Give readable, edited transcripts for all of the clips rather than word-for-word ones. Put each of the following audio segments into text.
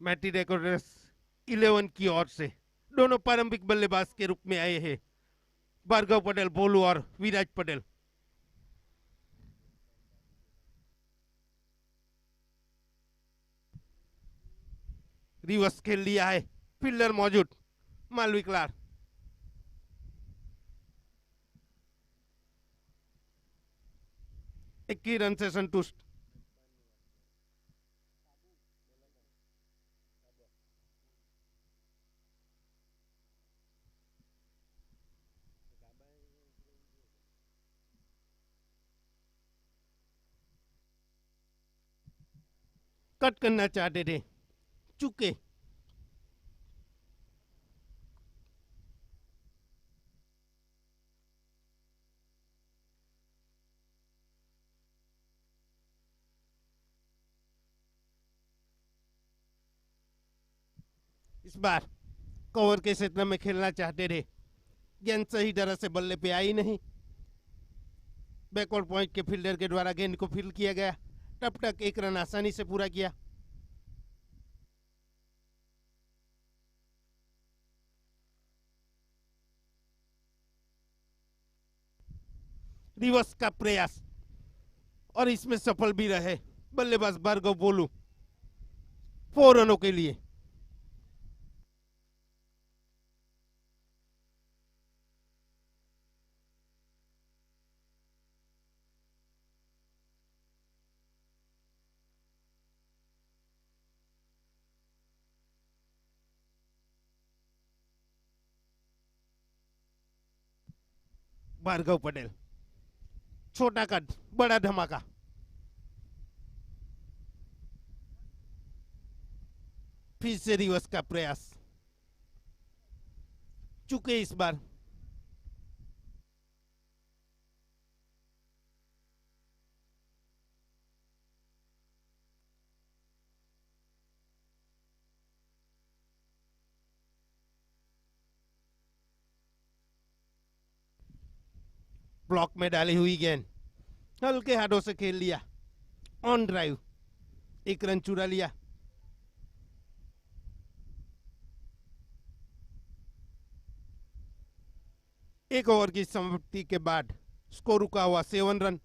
मैटी decorators 11 की ओर से दोनों प्रारंभिक बल्लेबाज के रूप में आए हैं, भार्गव पटेल बोलू और विराज पटेल। रिवर्स खेल लिया है, फील्डर मौजूद, मालवी क्लार। 21 रन से संतुष्ट। कट करना चाहते थे, चुके। इस बार कवर के क्षेत्र में खेलना चाहते थे, गेंद सही तरह से बल्ले पे आई नहीं। बैकवर्ड पॉइंट के फील्डर के द्वारा गेंद को फील्ड किया गया, तब तक एक रन आसानी से पूरा किया। रिवर्स का प्रयास और इसमें सफल भी रहे बल्लेबाज भार्गव बोलू, 4 रनों के लिए। भार्गव पटेल, छोटा कद बड़ा धमाका। फिर से रिवर्स का प्रयास, चुके इस बार। ब्लॉक में डाली हुई गेंद हल्के हाथों से खेल लिया, ऑन ड्राइव, एक रन चुरा लिया। एक ओवर की समाप्ति के बाद स्कोर रुका हुआ 7 रन।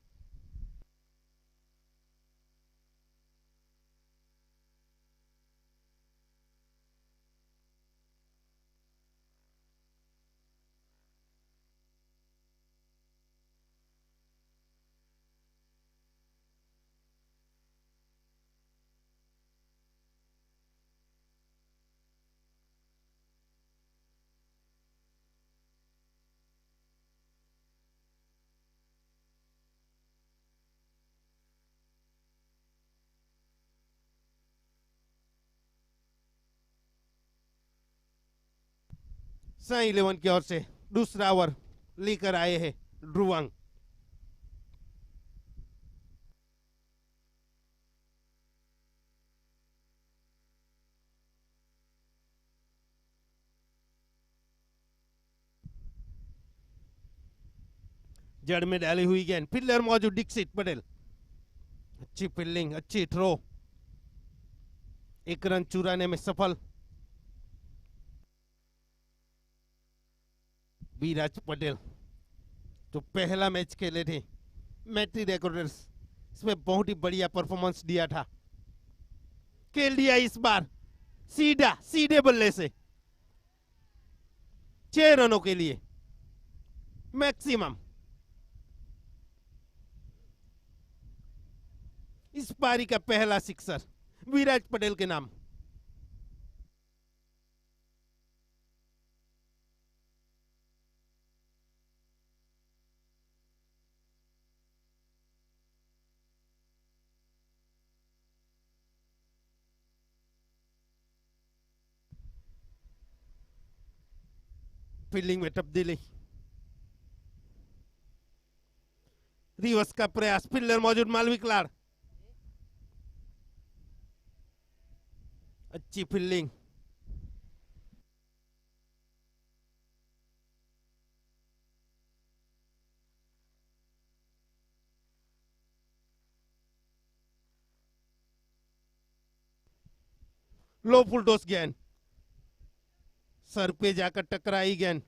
साई 11 की ओर से दूसरा ओवर लेकर आए हैं ध्रुवंग। जड़ में डाली हुई गेंद, फील्डर मौजूद दीक्षित पटेल, अच्छी फील्डिंग, अच्छी थ्रो, एक रन चुराने में सफल। विराज पटेल जो पहला मैच खेले थे मैट्री डेकोरेटर्स, इसमें बहुत ही बढ़िया परफॉर्मेंस दिया था, खेल दिया इस बार सीधा सीधे बल्ले से 6 रनों के लिए मैक्सिमम। इस पारी का पहला सिक्सर विराज पटेल के नाम। फील्डिंग में तब्दीली, रिवर्स का प्रयास, फील्डर मौजूद मालवी क्लार, अच्छी फील्डिंग। लो फुल टॉस गेंद, सर पे जाकर टकराई गेंद।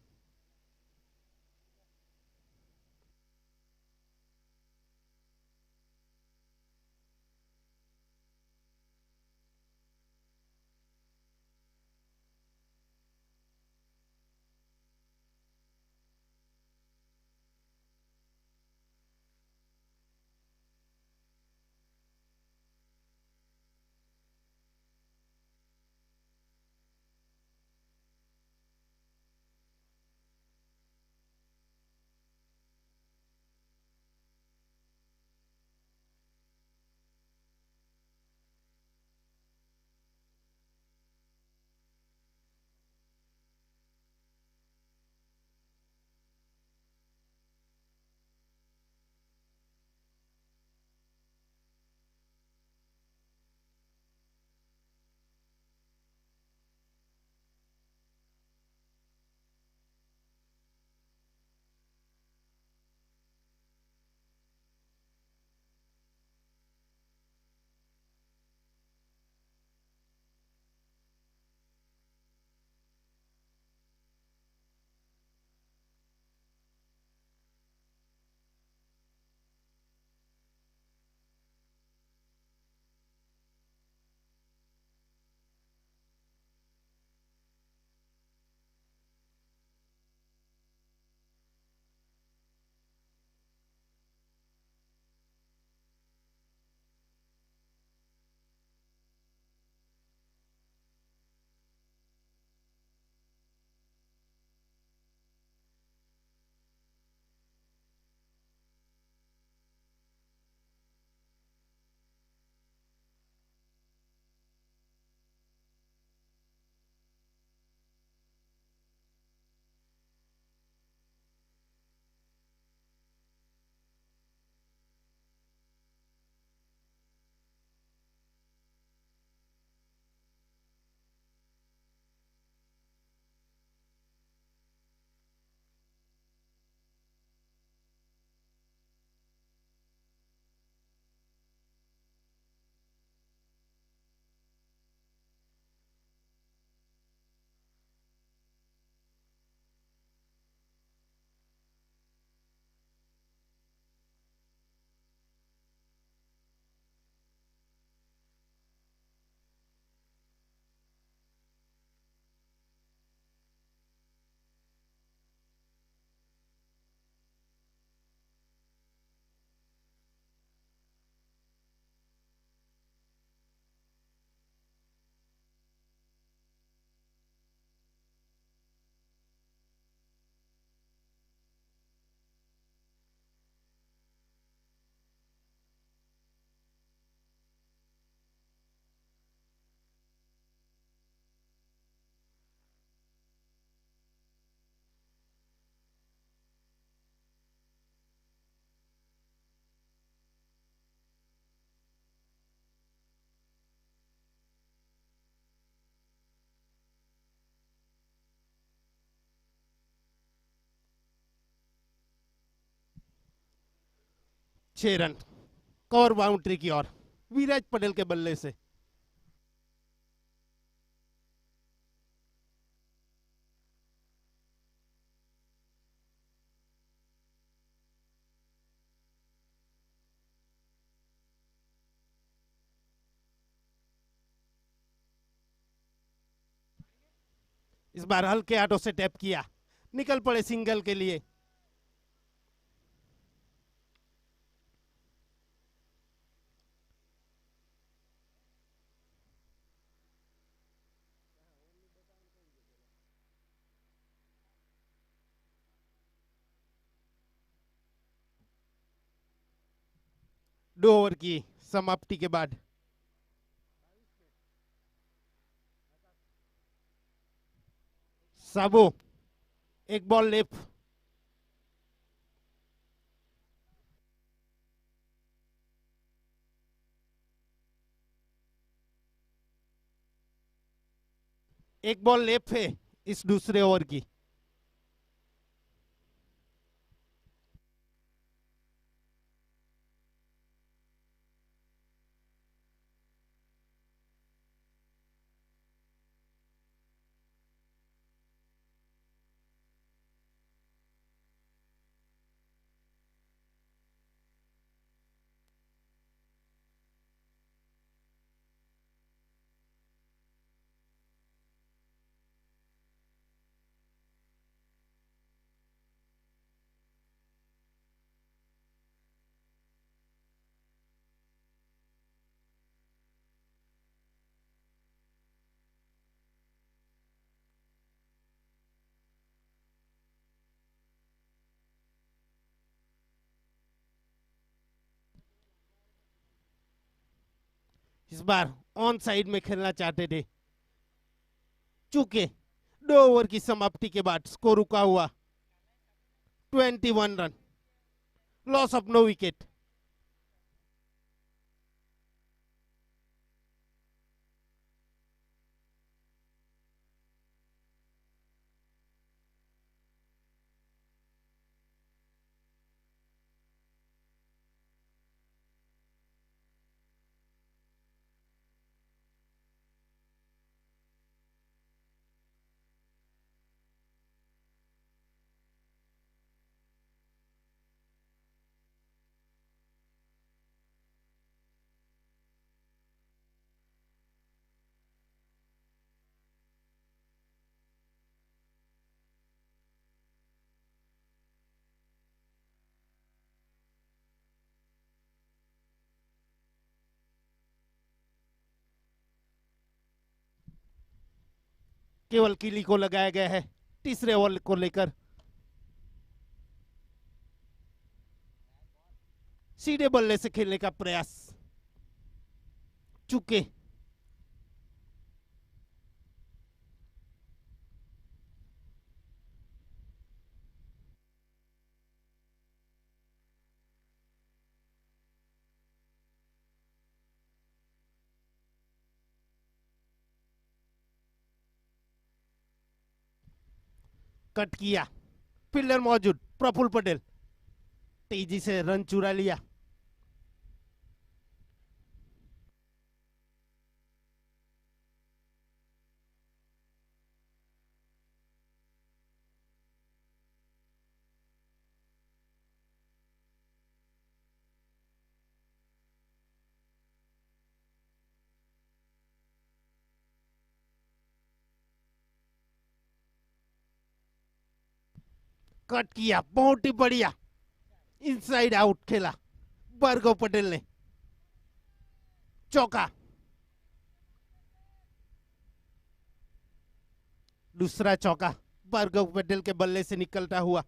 छह रन कवर बाउंड्री की ओर, विराज पटेल के बल्ले से। इस बार हल्के हाथों से टैप किया, निकल पड़े सिंगल के लिए। दो ओवर की समाप्ति के बाद साबो एक बॉल लेफ्ट, एक बॉल लेफ्ट है इस दूसरे ओवर की। इस बार ऑन साइड में खेलना चाहते थे, चूंकि 2 ओवर की समाप्ति के बाद स्कोर रुका हुआ 21 run, loss of no wicket. केवल किली को लगाया गया है तीसरे ओवर को लेकर। सीधे बल्ले से खेलने का प्रयास, चूके कट किया, फील्डर मौजूद प्रफुल्ल पटेल तेजी से रन चुरा लिया। कट किया, बहुत ही बढ़िया इनसाइड आउट खेला भार्गव पटेल ने, चौका। दूसरा चौका भार्गव पटेल के बल्ले से निकलता हुआ।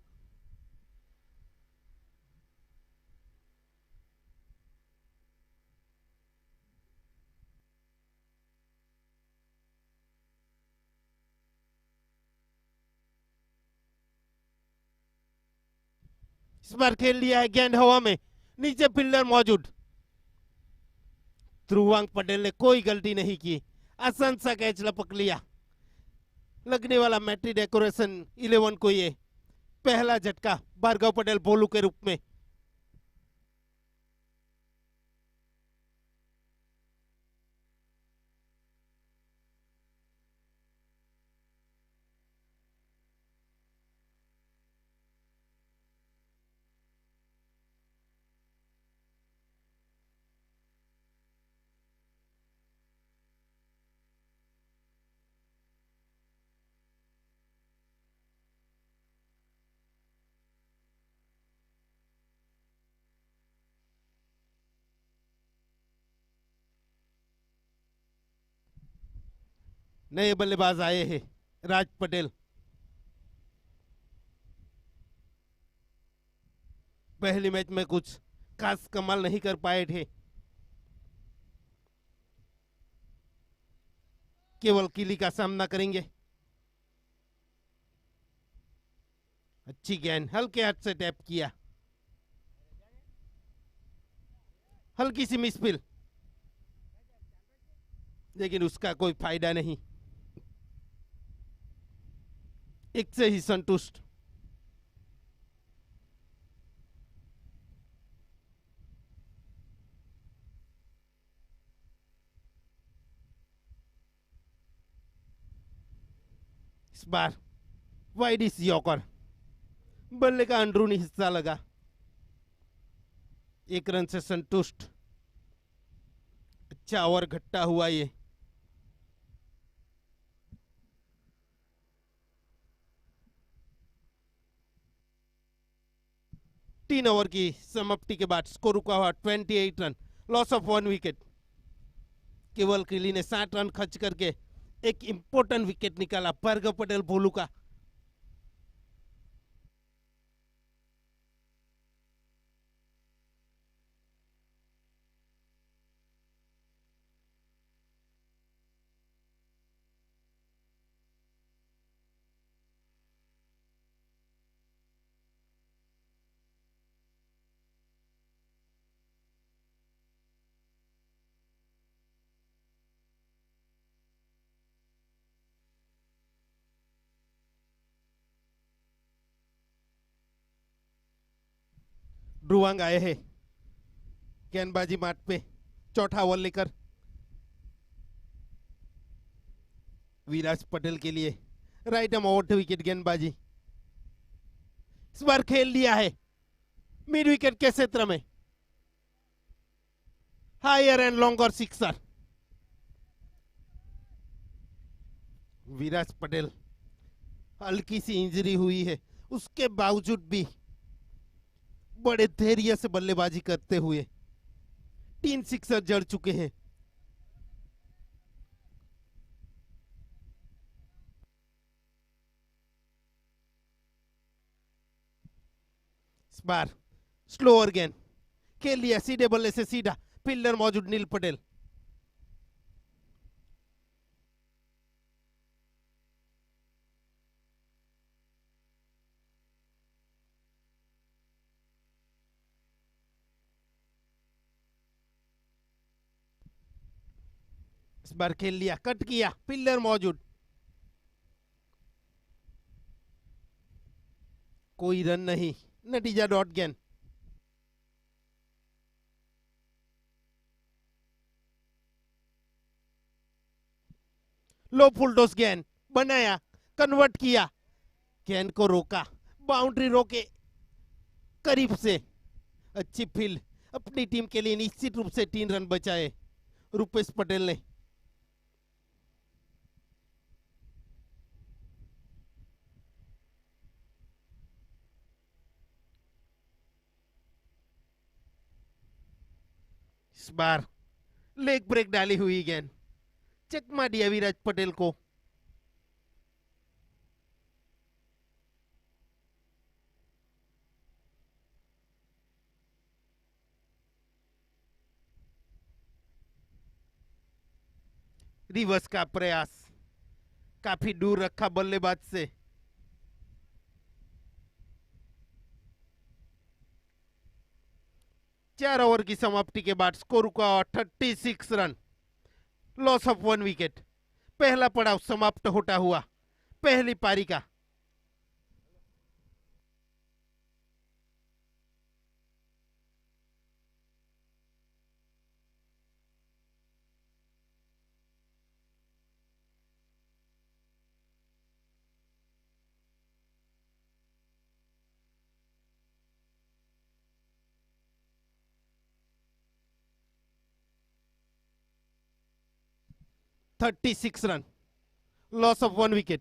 इस बार खेल लिया है गेंद हवा में, नीचे फील्डर मौजूद। ध्रुवांक पटेल ने कोई गलती नहीं की, आसान सा कैच लपक लिया। लगने वाला मैट्री डेकोरेशन 11 को ये पहला झटका भार्गव पटेल बोलू के रूप में। नए बल्लेबाज आए हैं राज पटेल, पहले मैच में कुछ खास कमाल नहीं कर पाए थे, केवल किली का सामना करेंगे। अच्छी गेंद हल्के हाथ से टैप किया, हल्की सी मिसफील, लेकिन उसका कोई फायदा नहीं, एक से ही संतुष्ट। इस बार वाइड इस यॉर्कर, बल्ले का अंदरूनी हिस्सा लगा, 1 रन से संतुष्ट। अच्छा ओवर घट्टा हुआ ये। तीन ओवर की समाप्ति के बाद स्कोर रुका हुआ 28 रन, लॉस ऑफ 1 विकेट। केवल किली ने 60 रन खर्च करके एक इंपॉर्टेंट विकेट निकाला भार्गव पटेल बोलू का। ब्रुवांग आए हैं गेंदबाजी माठ पे चौथा ओवर लेकर। विराज पटेल के लिए right arm over to wicket गेंदबाजी। इस बार खेल लिया है मिड विकेट के क्षेत्र में, हायर एंड लॉन्गर सिक्सर। विराज पटेल हल्की सी इंजरी हुई है, उसके बावजूद भी बड़े धैर्य से बल्लेबाजी करते हुए 3 सिक्सर जड़ चुके हैं। इस बार स्लोअर गेंद खेल लिया सीधे बल्ले से सीधा, फील्डर मौजूद नील पटेल। इस बार खेल लिया, कट किया, फील्डर मौजूद, कोई रन नहीं, नतीजा डॉट गेंद। लो फुलटॉस गेंद बनाया, कन्वर्ट किया, गेंद को रोका, बाउंड्री रोके करीब से। अच्छी फील्ड, अपनी टीम के लिए निश्चित रूप से 3 रन बचाए रुपेश पटेल ने। इस बार लेग ब्रेक डाली हुई गेंद, चकमा दिया विराज पटेल को। रिवर्स का प्रयास, काफी दूर रखा बल्लेबाज से। चार ओवर की समाप्ति के बाद स्कोर का 36 रन, लॉस ऑफ 1 विकेट। पहला पड़ाव समाप्त होता हुआ पहली पारी का। Thirty 36 run, loss of 1 wicket.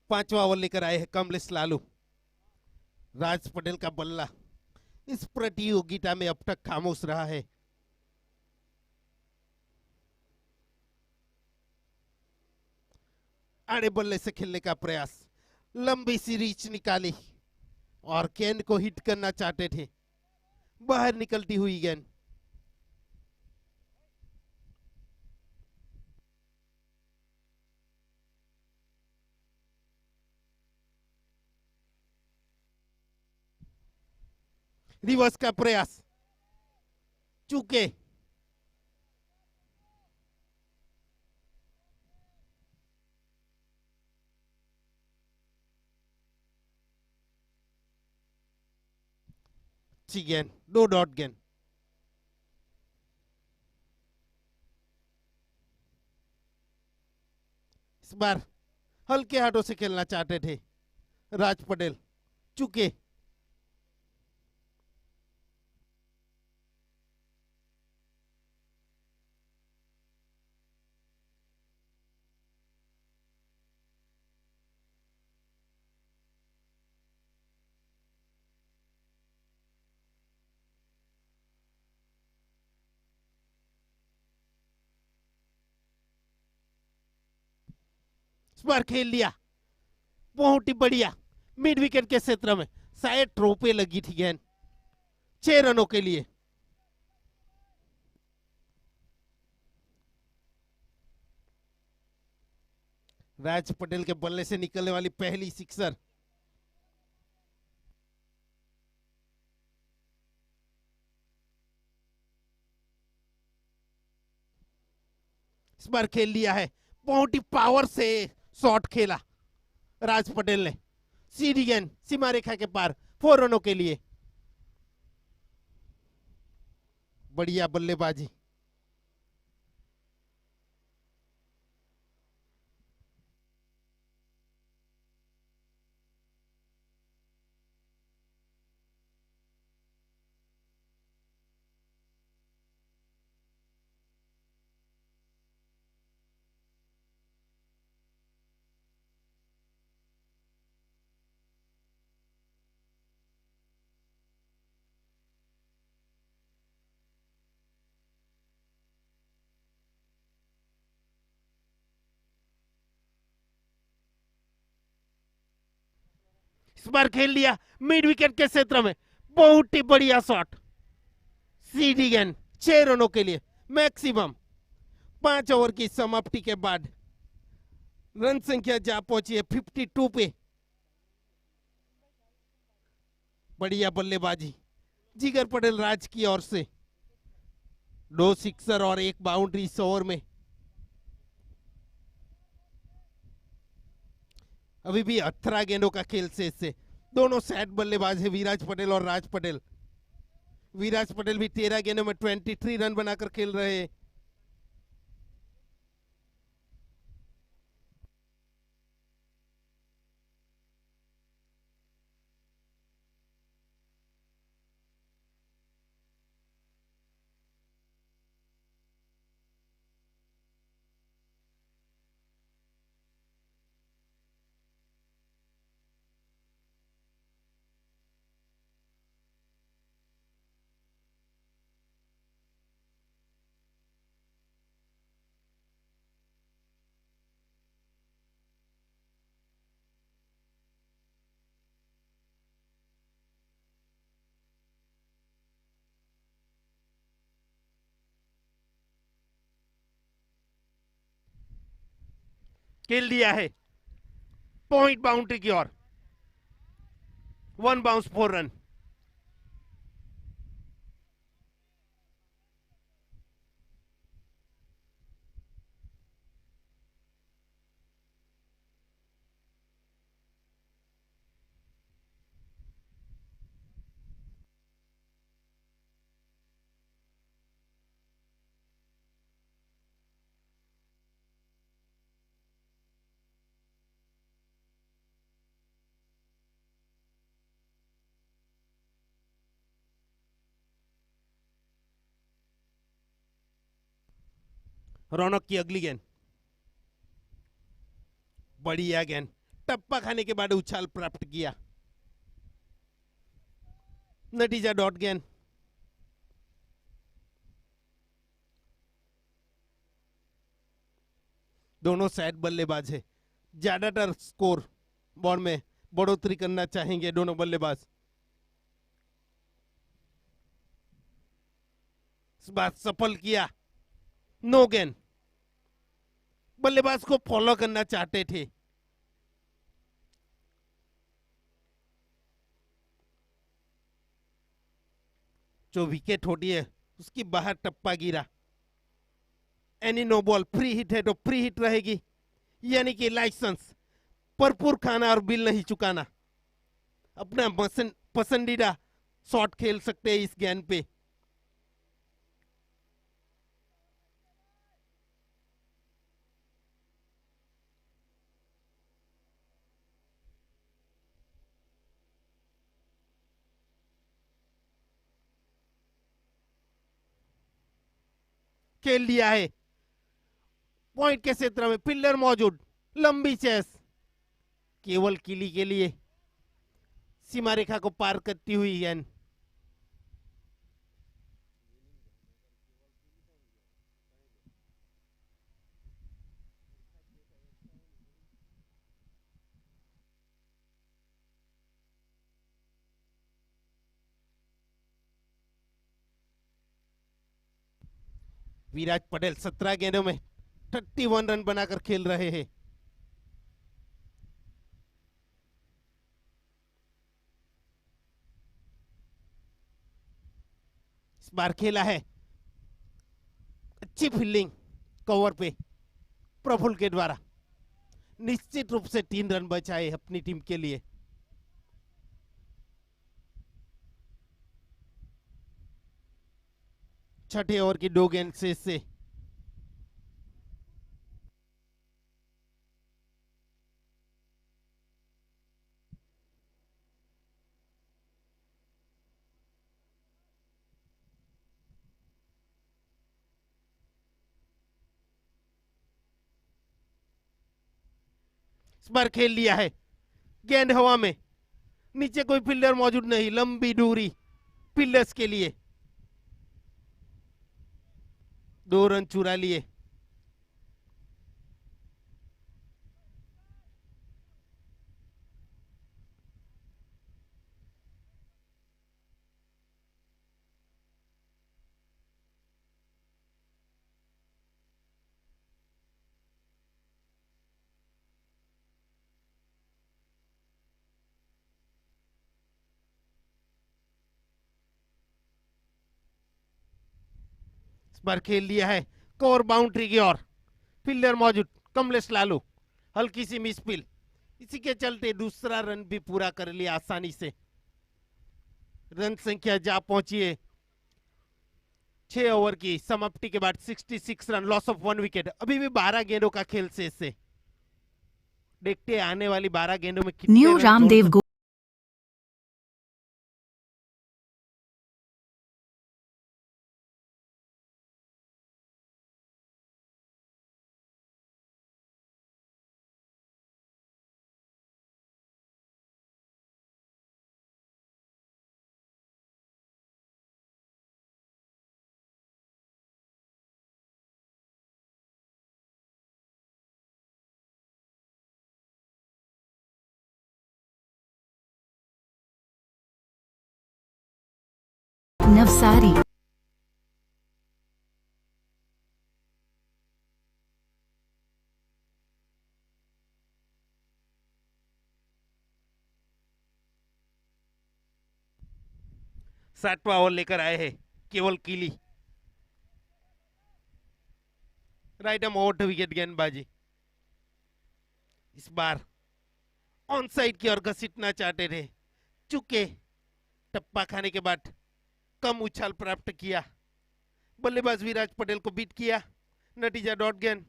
पांचवा ओवर लेकर आए हैं कमलेश लालू। राज पटेल का बल्ला इस प्रतियोगिता में अब तक खामोश रहा है। आड़े बल्ले से खेलने का प्रयास, लंबी सी रीच निकाली और गेंद को हिट करना चाहते थे, बाहर निकलती हुई गेंद। रिवर्स का प्रयास, चूके। अच्छी गेंद, 2 डॉट गेंद। इस बार हल्के हाथों से खेलना चाहते थे राज पटेल, चूके। इस बार खेल लिया, बहुत ही बढ़िया। मिड विकेट के क्षेत्र में शायद थ्रो पे लगी थी गेंद, 6 रनों के लिए। राज पटेल के बल्ले से निकलने वाली पहली सिक्सर। इस बार खेल लिया है, बहुत ही पावर से शॉट खेला राज पटेल ने, सीधी गेंद सीमा रेखा के पार, 4 रनों के लिए। बढ़िया बल्लेबाजी। इस बार खेल लिया मिड विकेट के क्षेत्र में, बहुत ही बढ़िया शॉट, सीधी गेंद, 6 रनों के लिए मैक्सिमम। 5 ओवर की समाप्ति के बाद रन संख्या जा पहुंची है 52 पे। बढ़िया बल्लेबाजी जिगर पटेल राज की ओर से, 2 सिक्सर और 1 बाउंड्री इस ओवर में। अभी भी 18 गेंदों का खेल से इससे दोनों सेट बल्लेबाज है विराज पटेल और राज पटेल। विराज पटेल भी 13 गेंदों में 23 रन बनाकर खेल रहे हैं। खेल लिया है पॉइंट बाउंड्री की ओर, 1 बाउंस 4 रन। रौनक की अगली गेंद, बढ़िया गेंद, टप्पा खाने के बाद उछाल प्राप्त किया, नतीजा डॉट गेंद। दोनों साइड बल्लेबाज है, ज्यादातर स्कोर बोर्ड में बढ़ोतरी करना चाहेंगे दोनों बल्लेबाज। इस बार सफल किया, नो गेंद। बल्लेबाज को फॉलो करना चाहते थे। जो विकेट होती है उसकी बाहर टप्पा गिरा, एनी नो बॉल, फ्री हिट है तो फ्री हिट रहेगी, यानी कि लाइसेंस भरपूर खाना और बिल नहीं चुकाना। अपना पसंदीदा शॉट खेल सकते हैं इस गेंद पे। खेल लिया है, पॉइंट के क्षेत्र में पिल्लर मौजूद, लंबी चेस केवल किली के लिए, सीमा रेखा को पार करती हुई गेंद। विराट पटेल 17 गेंदों में 31 रन बनाकर खेल रहे हैं। इस बार खेला है अच्छी फील्डिंग कवर पे प्रफुल्ल के द्वारा, निश्चित रूप से 3 रन बचाए अपनी टीम के लिए। छठे ओवर की 2 गेंद से इस बार खेल लिया है, गेंद हवा में, नीचे कोई फील्डर मौजूद नहीं, लंबी दूरी फील्डर्स के लिए, 2 रन चुरा लिए। इस बार खेल लिया है कवर बाउंड्री की ओर, फील्डर मौजूद कमलेश लालू, हल्की सी मिस फील्ड, इसी के चलते दूसरा रन भी पूरा कर लिया आसानी से। रन संख्या जा पहुंची है 6 ओवर की समाप्ति के बाद 66 रन, लॉस ऑफ 1 विकेट। अभी भी 12 गेंदों का खेल शेष है, देखते हैं आने वाली 12 गेंदों में कितने न्यू रन रामदेव जोड़ गो नवसारी। 60वां ओवर लेकर आए हैं केवल किली, राइट एम आउट विकेट गेंदबाजी। इस बार ऑन साइड की ओर घसीटना चाहते थे, चुके टप्पा खाने के बाद कम उछाल प्राप्त किया, बल्लेबाज विराज पटेल को बीट किया, नतीजा डॉट गेंद।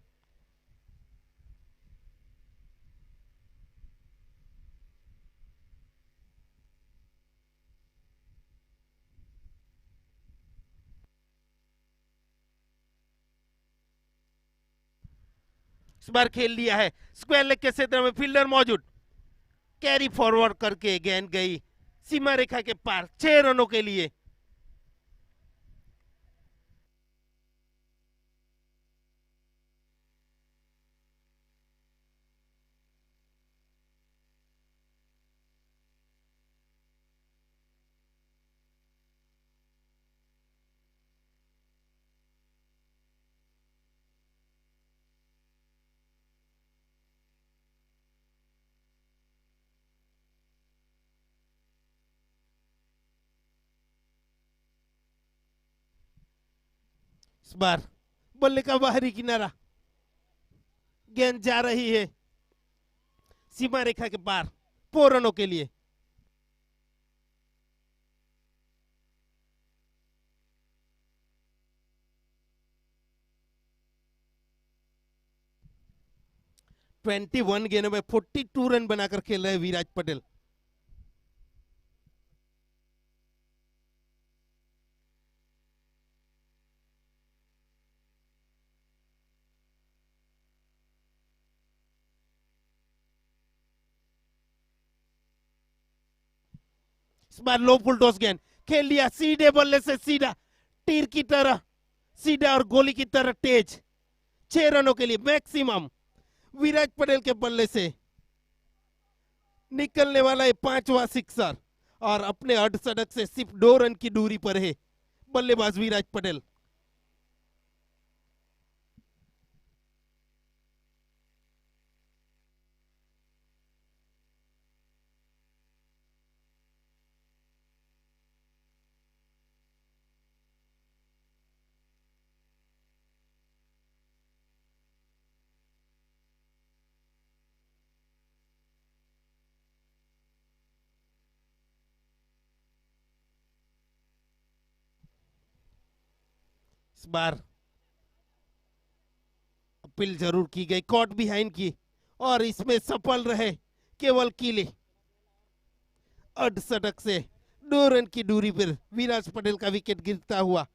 इस बार खेल लिया है, स्क्वायर लेग के क्षेत्र में फील्डर मौजूद, कैरी फॉरवर्ड करके गेंद गई सीमा रेखा के पार 6 रनों के लिए। इस बार बल्ले का बाहरी किनारा, गेंद जा रही है सीमा रेखा के पार 4 रनों के लिए। ट्वेंटी 21 गेंदों में 42 रन बनाकर खेल रहे विराज पटेल। इस बार लो फुल टॉस गेंद खेल लिया सीधे बल्ले से सीधा, तीर की तरह सीधा और गोली की तरह तेज। 6 रनों के लिए मैक्सिमम विराज पटेल के बल्ले से निकलने वाला है 5वां सिक्सर और अपने अर्धशतक से सिर्फ 2 रन की दूरी पर है बल्लेबाज विराज पटेल। इस बार अपील जरूर की गई कॉट बिहाइंड की और इसमें सफल रहे केवल किले। अर्धशतक से 2 रन की दूरी पर विराज पटेल का विकेट गिरता हुआ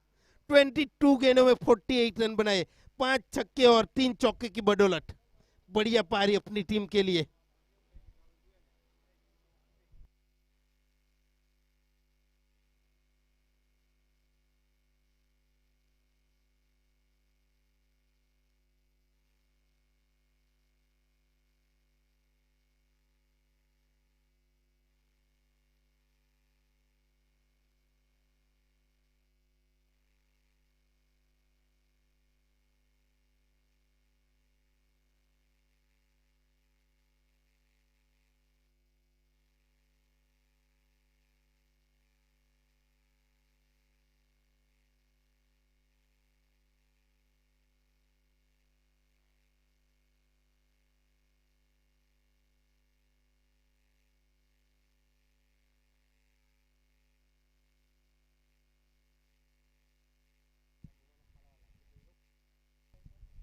22 गेंदों में 48 रन बनाए, 5 छक्के और 3 चौके की बदौलत। बढ़िया पारी अपनी टीम के लिए।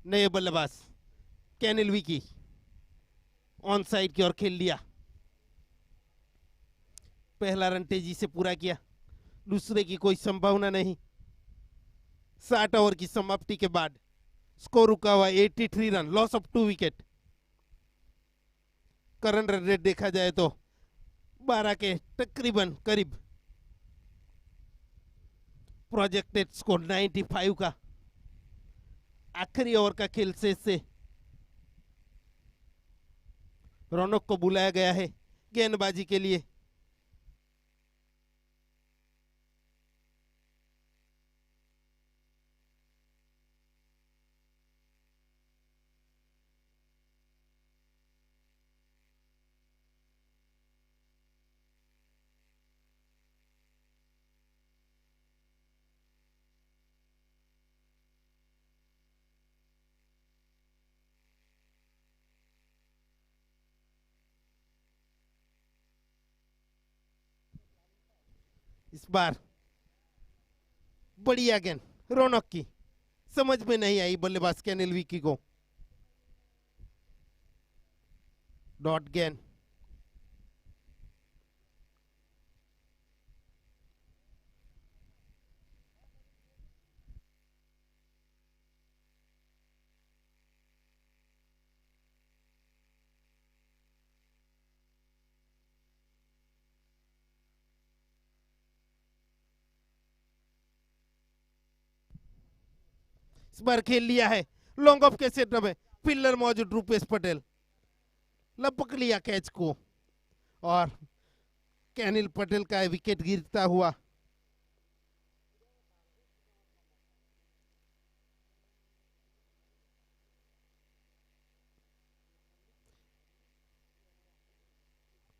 नए बल्लेबाज कैनिल विकी ऑन साइड की ओर खेल लिया। पहला रन तेजी से पूरा किया, दूसरे की कोई संभावना नहीं। 60 ओवर की समाप्ति के बाद स्कोर रुका हुआ 83 run, loss of 2 wicket. Current run rate देखा जाए तो 12 के तकरीबन करीब। प्रोजेक्टेड स्कोर 95 का। आखिरी ओवर का खेल से रौनक को बुलाया गया है गेंदबाजी के लिए। इस बार बढ़िया गेंद रौनक की, समझ में नहीं आई बल्लेबाज कैनिल विकी को। डॉट गेंद। इस बार खेल लिया है लॉन्ग ऑफ के सेटअप में फिल्डर मौजूद रूपेश पटेल, लपक लिया कैच को और कैनिल पटेल का विकेट गिरता हुआ।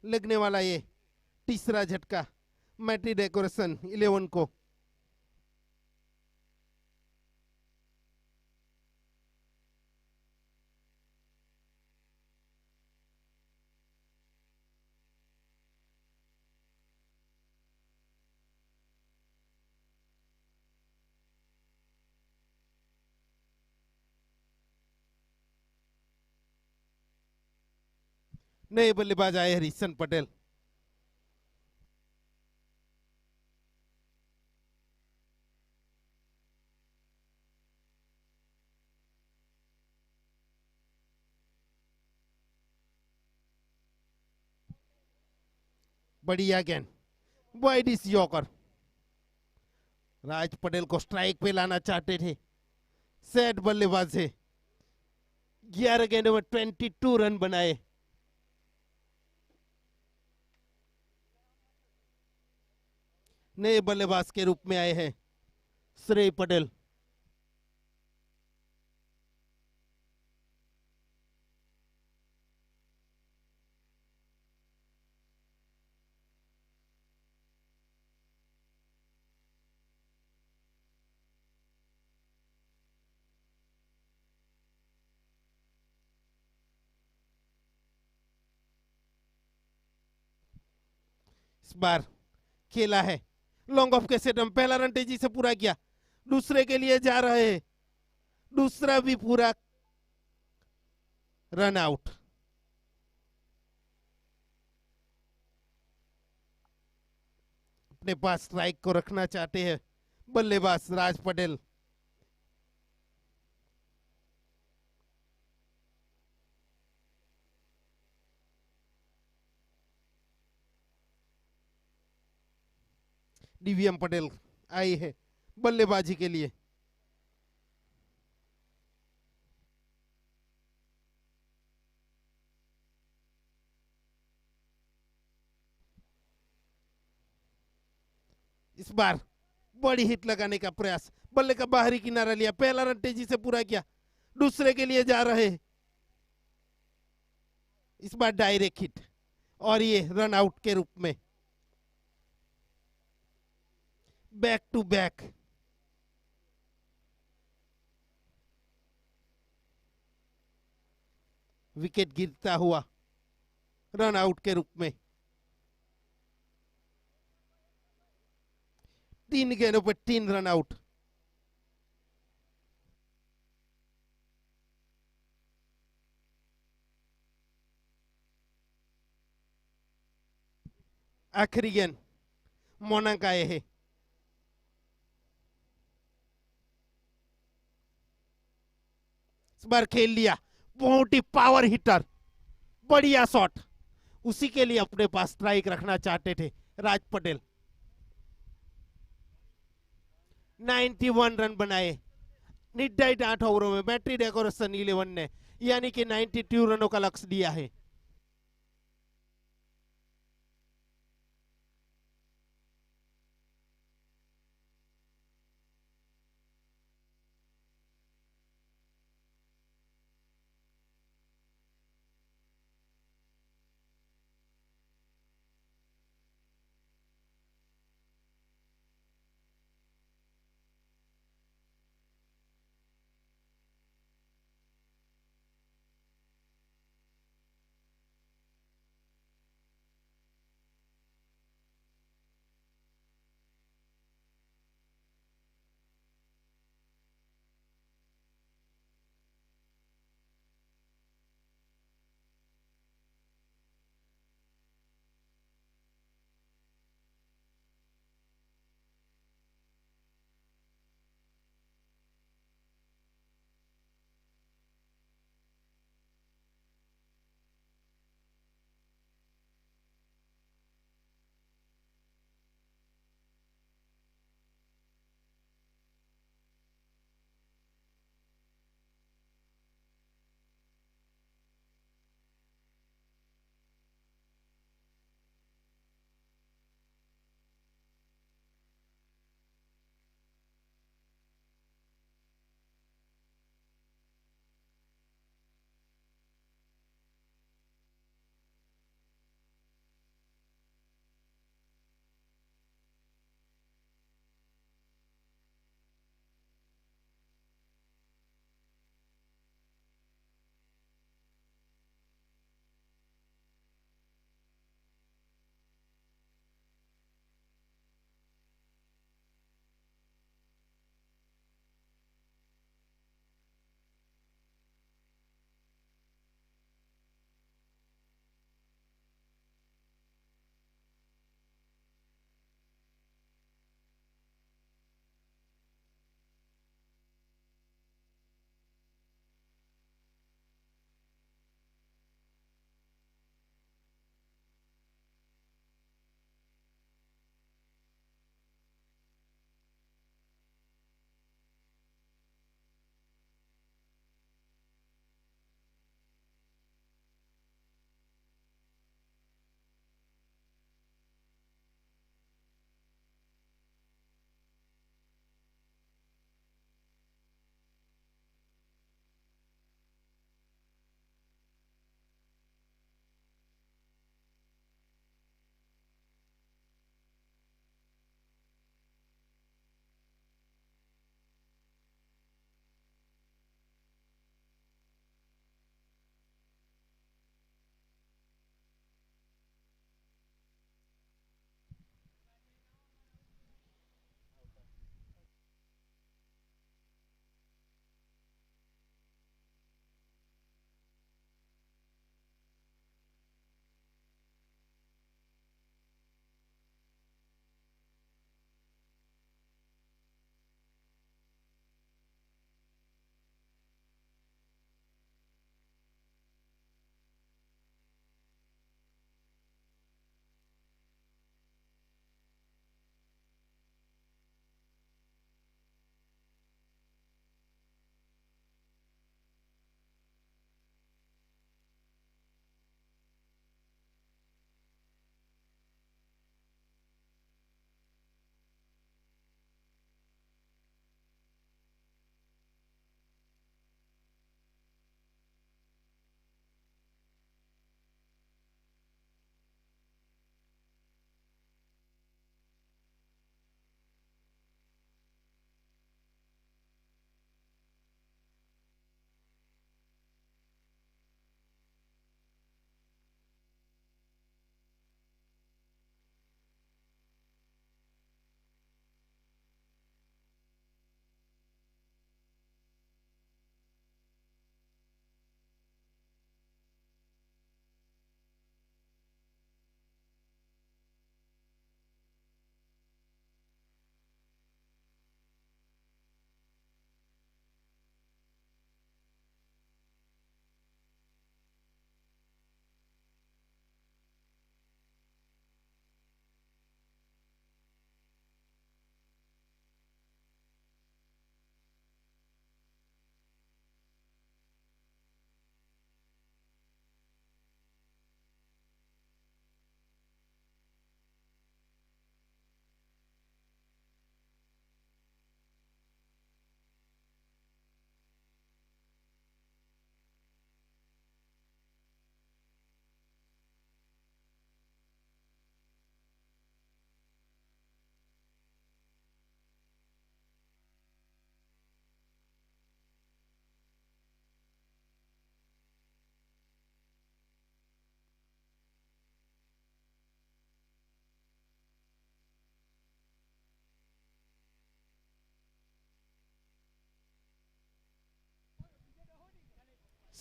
लगने वाला ये तीसरा झटका मैटी डेकोरेशन 11 को। नए बल्लेबाज आए हरिशन पटेल। बढ़िया गेंद, वाइड इस यॉर्कर। राज पटेल को स्ट्राइक पे लाना चाहते थे, सेट बल्लेबाज है। 11 गेंदों में 22 रन बनाए। नए बल्लेबाज के रूप में आए हैं श्रेय पटेल। इस बार खेला है लॉन्ग ऑफ के सेट में, पहला रन तेजी से पूरा किया, दूसरे के लिए जा रहे हैं, दूसरा भी पूरा, रन आउट। अपने पास स्ट्राइक को रखना चाहते हैं बल्लेबाज राज पटेल। डीवीएम पटेल आई है बल्लेबाजी के लिए। इस बार बड़ी हिट लगाने का प्रयास, बल्ले का बाहरी किनारा लिया, पहला रन तेजी से पूरा किया, दूसरे के लिए जा रहे हैं। इस बार डायरेक्ट हिट और ये रन आउट के रूप में। Back to back. विकेट गिरता हुआ रन आउट के रूप में। 3 गेंदों पर 3 रन आउट। आखिरी गेंद मोनांक आए हैं। इस बार खेल लिया, बहुत ही पावर हिटर, बढ़िया शॉट। उसी के लिए अपने पास स्ट्राइक रखना चाहते थे राज पटेल। 91 रन बनाए निर्धारित 8 ओवरों में बैटरी डेकोरेशन 11 ने, यानी कि 92 रनों का लक्ष्य दिया है।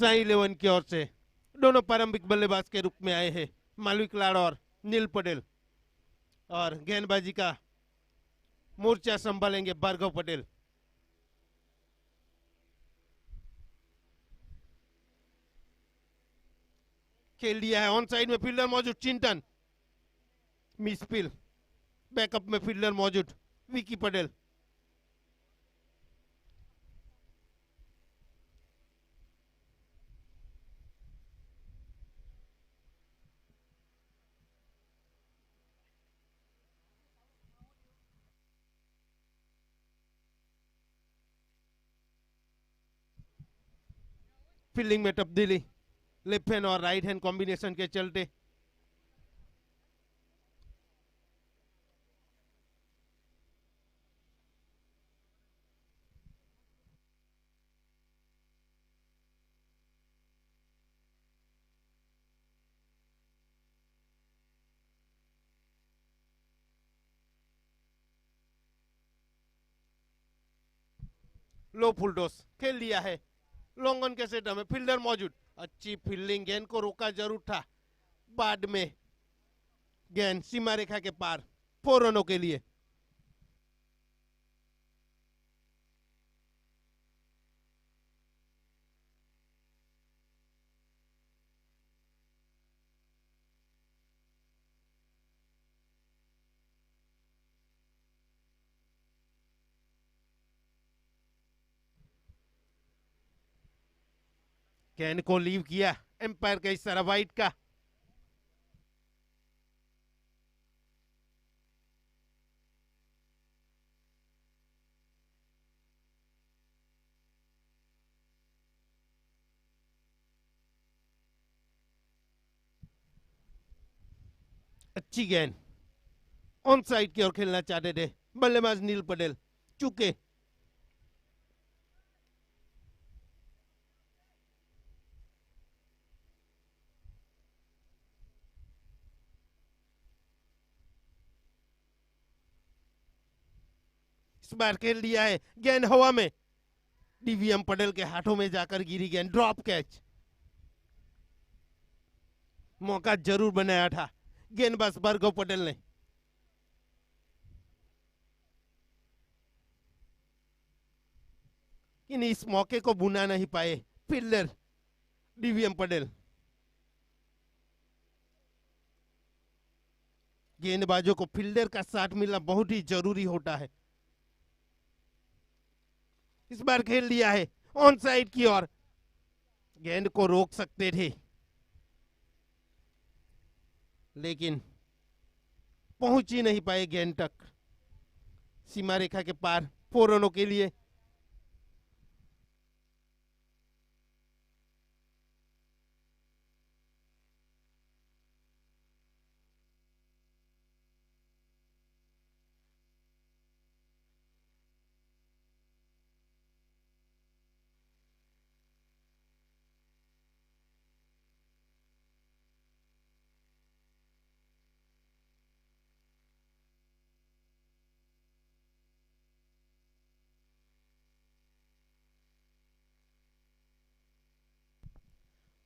साई इलेवन की ओर से दोनों प्रारंभिक बल्लेबाज के रूप में आए हैं, मालविक लाड़ और नील पटेल, और गेंदबाजी का मोर्चा संभालेंगे भार्गव पटेल। खेल दिया है, ऑन साइड में फील्डर मौजूद चिंटन, मिस फील्ड, बैकअप में फील्डर मौजूद विकी पटेल। फील्डिंग में तब्दीली लेफ्ट हैंड और राइट हैंड कॉम्बिनेशन के चलते। लो फुल टॉस खेल दिया है, लॉन्ग ऑन के सेट में फील्डर मौजूद, अच्छी फील्डिंग, गेंद को रोका जरूर था, बाद में गेंद सीमा रेखा के पार, 4 रनों के लिए। गेंद को लीव किया एम्पायर का इशारा वाइट का। अच्छी गेंद, ऑन साइड की ओर खेलना चाहते थे बल्लेबाज नील पटेल, चुके। इस बार खेल दिया है, गेंद हवा में, डीवीएम पटेल के हाथों में जाकर गिरी गेंद, ड्रॉप कैच। मौका जरूर बनाया था गेंदबाज भार्गव पटेल ने। इन इस मौके को भुना नहीं पाए फील्डर डीवीएम पटेल। गेंदबाजों को फील्डर का साथ मिलना बहुत ही जरूरी होता है। इस बार खेल दिया है ऑन साइड की ओर, गेंद को रोक सकते थे लेकिन पहुंच ही नहीं पाए गेंद तक, सीमा रेखा के पार, 4 रनों के लिए।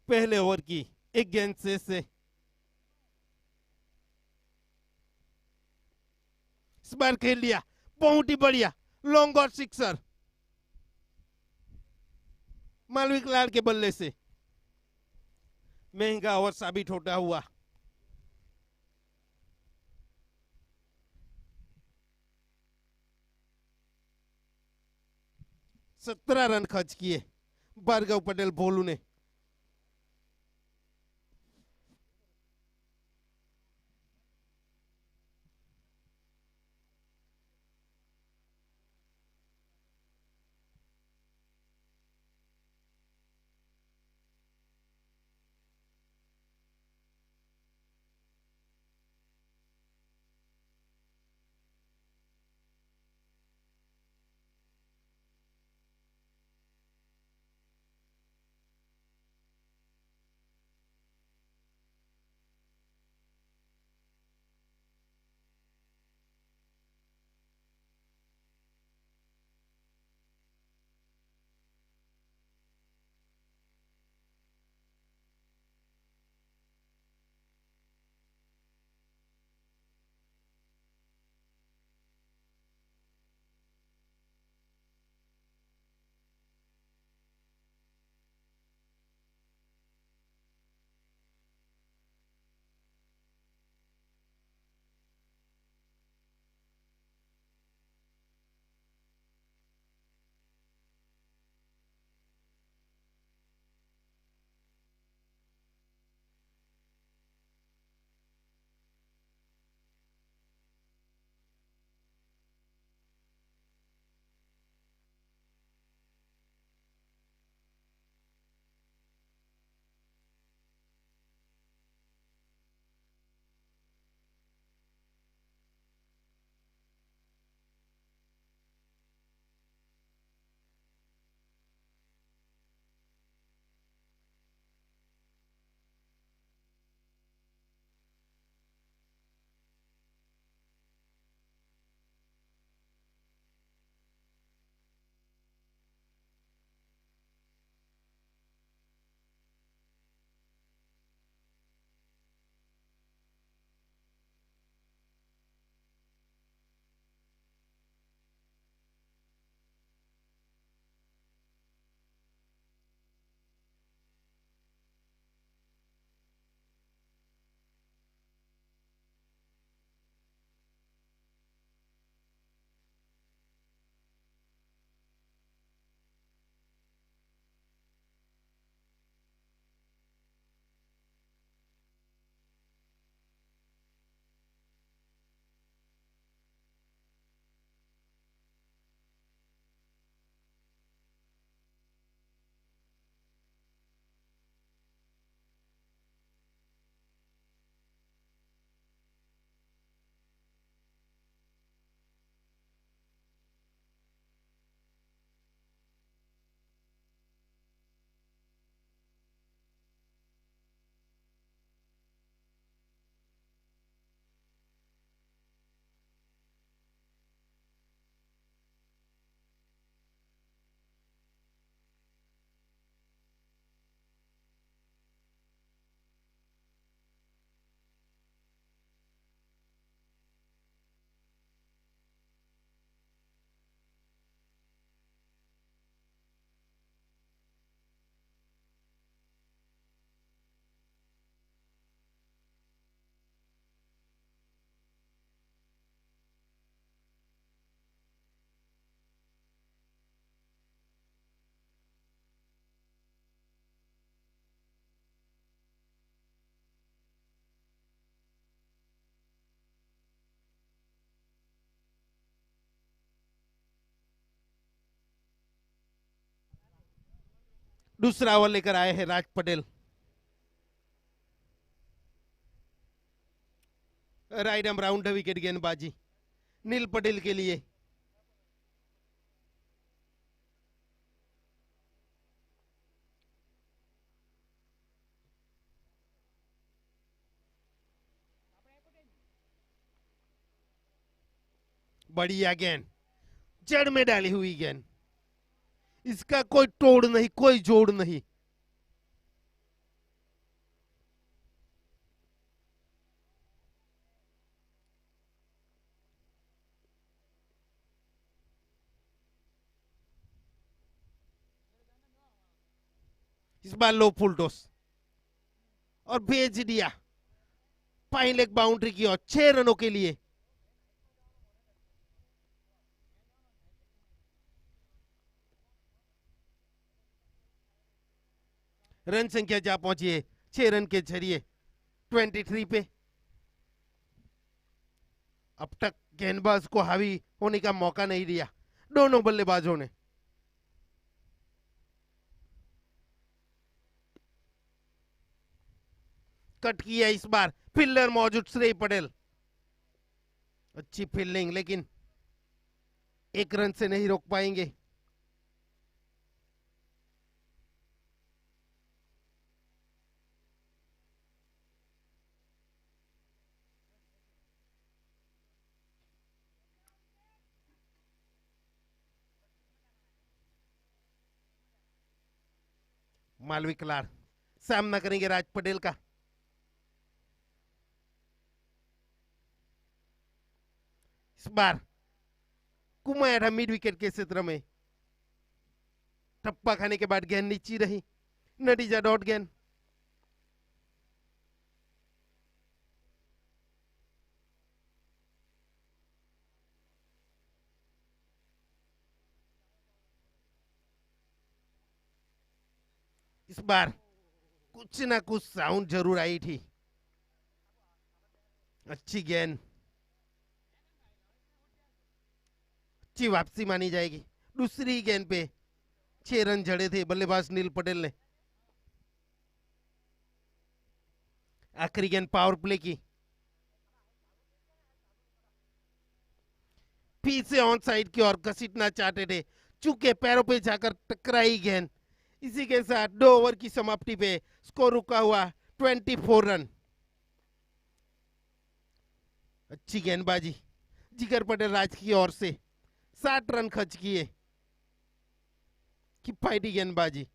पहले ओवर की एक गेंद से इस बार खेल लिया, बहुत ही बढ़िया लॉन्ग और सिक्सर, मालविक लाल के बल्ले से। महंगा ओवर साबित होता हुआ। सत्रह रन खर्च किए भार्गव पटेल भोलू ने। दूसरा ओवर लेकर आए हैं Raj Patel. Right arm round wicket गेंदबाजी नील पटेल के लिए। बढ़िया गेंद, जड़ में डाली हुई गेंद, इसका कोई तोड़ नहीं, कोई जोड़ नहीं। इस बार लो फुल टॉस और भेज दिया पहले बाउंड्री की ओर 6 रनों के लिए। रन संख्या जा पहुंची है 6 रन के जरिए 23 पे। अब तक गेंदबाज को हावी होने का मौका नहीं दिया दोनों बल्लेबाजों ने। कट किया इस बार, फील्डर मौजूद श्रेय पटेल। अच्छी फील्डिंग, लेकिन 1 रन से नहीं रोक पाएंगे। मालविक लाल सामना करेंगे राज पटेल का। इस बार कुमाया था मिड विकेट के क्षेत्र में, टप्पा खाने के बाद गेंद नीचे रही, नतीजा डॉट गेंद। इस बार कुछ ना कुछ साउंड जरूर आई थी। अच्छी गेंद, अच्छी वापसी मानी जाएगी। दूसरी गेंद पे 6 रन जड़े थे बल्लेबाज नील पटेल ने। आखिरी गेंद पावर प्ले की, फिर से ऑन साइड की ओर घसीटना चाहते थे, चूंकि पैरों पे जाकर टकराई गेंद। इसी के साथ 2 ओवर की समाप्ति पे स्कोर रुका हुआ 24 रन। अच्छी गेंदबाजी जिगर पटेल राज की ओर से, 60 रन खर्च किए। किफायती गेंदबाजी।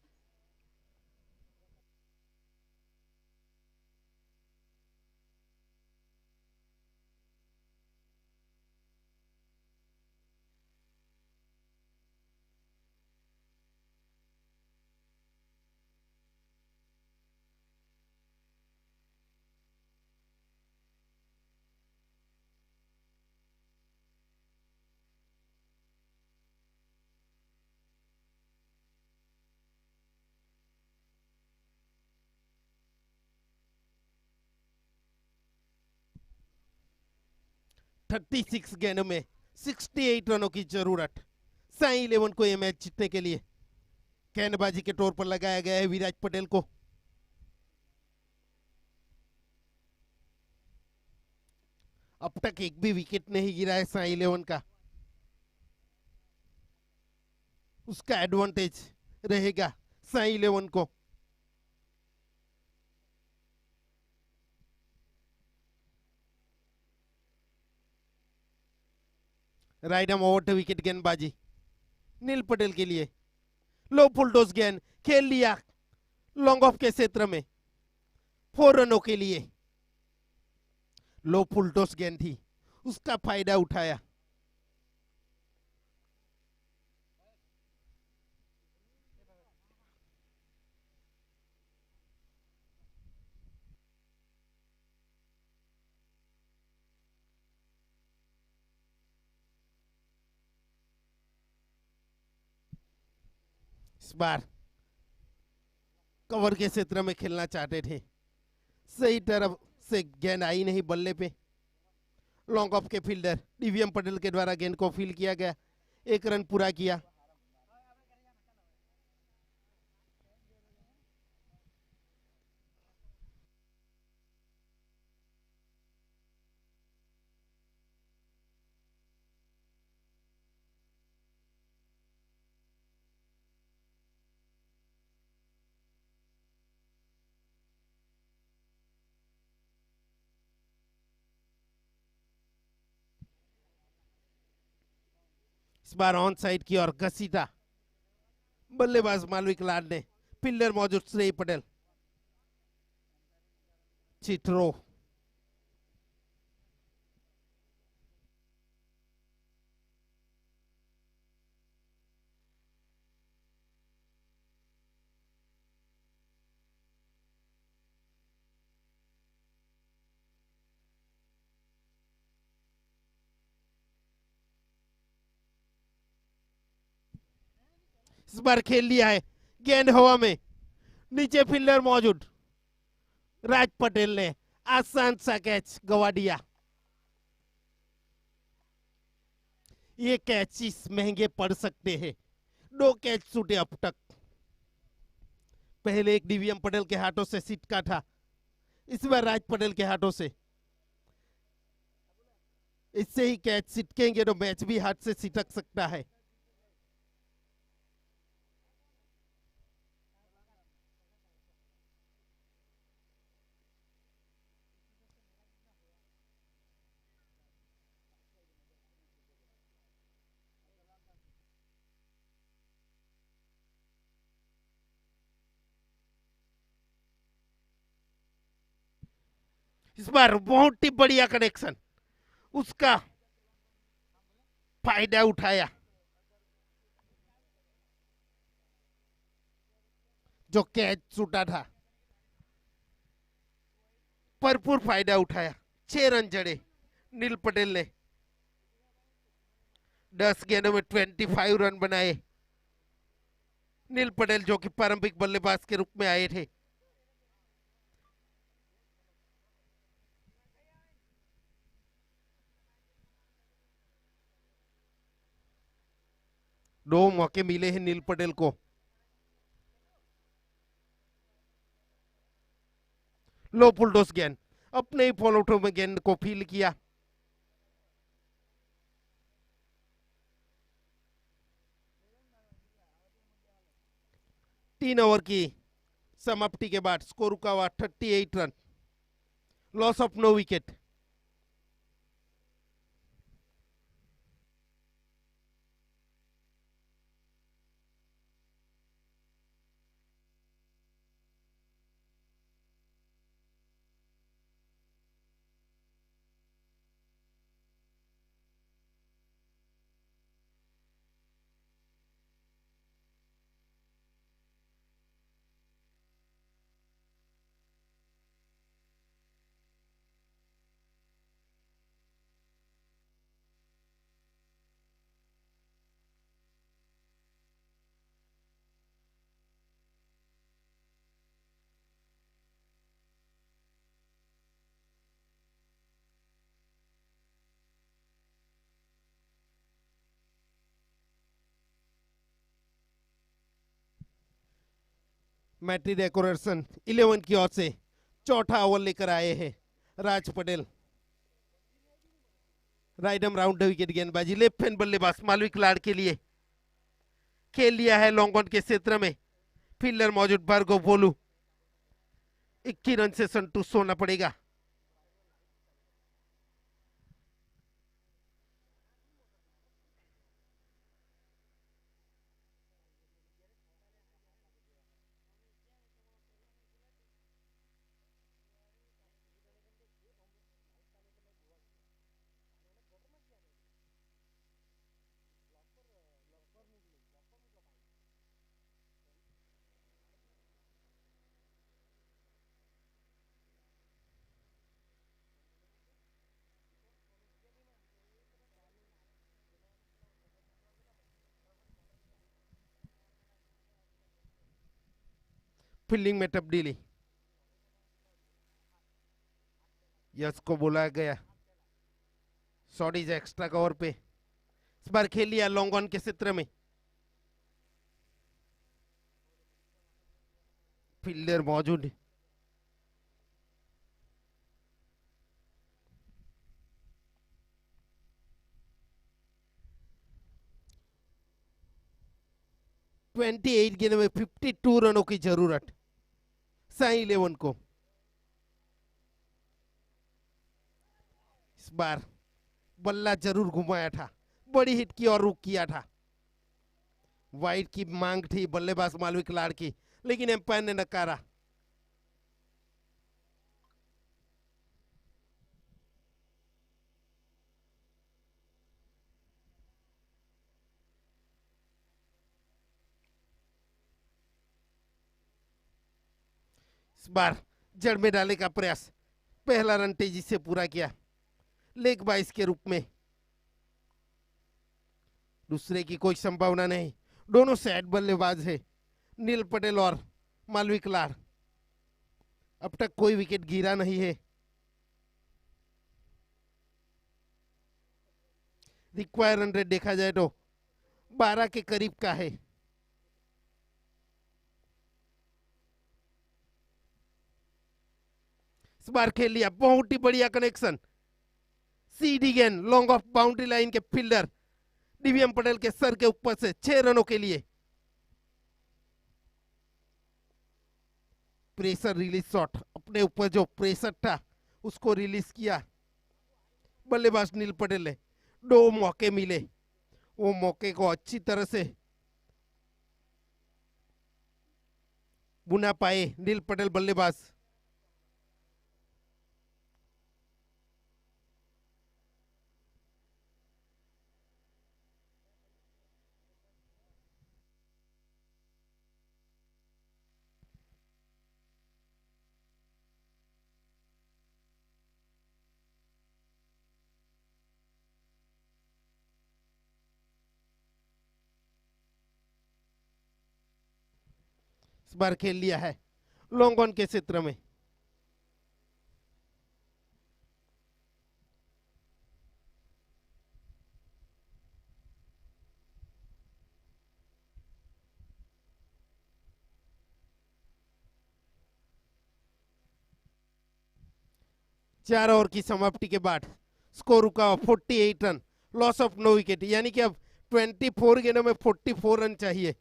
थर्टी 36 गेंदों में 68 रनों की जरूरत साई 11 को यह मैच जीतने के लिए। गेंदबाजी के तौर पर लगाया गया है विराज पटेल को। अब तक एक भी विकेट नहीं गिरा है साई 11 का, उसका एडवांटेज रहेगा साई 11 को। Right arm over to wicket गेंदबाजी नील पटेल के लिए। लो फुल टॉस गेंद खेल लिया लॉन्ग ऑफ के क्षेत्र में 4 रनों के लिए। लो फुल टॉस गेंद थी, उसका फायदा उठाया। इस बार कवर के क्षेत्र में खेलना चाहते थे, सही तरफ से गेंद आई नहीं बल्ले पे। लॉन्ग ऑफ के फील्डर डीवीएम पटेल के द्वारा गेंद को फील किया गया, 1 रन पूरा किया। इस बार ऑन साइड की और घसीटा बल्लेबाज मालविक लाड ने। फील्डर मौजूद श्रेय पटेल। चित्रो इस बार खेल लिया है, गेंद हवा में, नीचे फील्डर मौजूद। राज पटेल ने आसान सा कैच गवा दिया। ये कैचेस महंगे पड़ सकते हैं। 2 कैच छूटे अब तक। पहले एक डीवीएम पटेल के हाथों से सिटका था, इस बार राज पटेल के हाथों से। इससे ही कैच सिटकेंगे तो मैच भी हाथ से सिटक सकता है। इस बार बहुत ही बढ़िया कनेक्शन, उसका फायदा उठाया। जो कैच छूटा था, भरपूर फायदा उठाया। 6 रन जड़े नील पटेल ने। 10 गेंदों में 25 रन बनाए नील पटेल, जो कि प्रारंभिक बल्लेबाज के रूप में आए थे। दो मौके मिले हैं नील पटेल को। लो पुलडोस गेंद, अपने ही फॉलो थ्रू में गेंद को फील किया। तीन ओवर की समाप्ति के बाद स्कोर रुका हुआ 38 run. Loss of no wicket. मैटी डेकोरेशन 11 की ओर से चौथा ओवर लेकर आए हैं Raj Patel. Right arm round wicket गेंदबाजी, लेफ्ट हैंड बल्लेबाज मालविक लाड के लिए। खेल लिया है लॉन्ग ऑन के क्षेत्र में। फील्डर मौजूद भार्गव भोलू। 21 रन से संतुष्ट होना पड़ेगा। फील्डिंग में तब्दीली, यश को बुलाया गया सॉडीज एक्स्ट्रा कवर पे। इस बार खेल लिया लॉन्ग ऑन के क्षेत्र में। फील्डर मौजूद। ट्वेंटी 8 गेंद में 52 रनों की जरूरत साई 11 को। इस बार बल्ला जरूर घुमाया था, बड़ी हिट की और रुक किया था। वाइड की मांग थी बल्लेबाज मालवी क्लार्क की, लेकिन एम्पायर ने नकारा। इस बार जड़ में डालने का प्रयास, पहला रन तेजी से पूरा किया लेग बाइस के रूप में। दूसरे की कोई संभावना नहीं, दोनों सेट बल्लेबाज है, नील पटेल और मालवी क्लार्क। अब तक कोई विकेट गिरा नहीं है। रिक्वायर रन रेट देखा जाए तो 12 के करीब का है। इस बार खेल लिया, बहुत ही बढ़िया कनेक्शन। सीधी गेंद लॉन्ग ऑफ बाउंड्री लाइन के फील्डर डीवीएम पटेल के सर के ऊपर से 6 रनों के लिए। प्रेशर रिलीज शॉट, अपने ऊपर जो प्रेशर था उसको रिलीज किया बल्लेबाज नील पटेल ने। 2 मौके मिले, वो मौके को अच्छी तरह से बुना पाए नील पटेल बल्लेबाज। इस बार खेल लिया है लॉन्ग ऑन के क्षेत्र में। चार ओवर की समाप्ति के बाद स्कोर रुका 48 रन, लॉस ऑफ 9 विकेट, यानी कि अब 24 गेंदों में 44 रन चाहिए।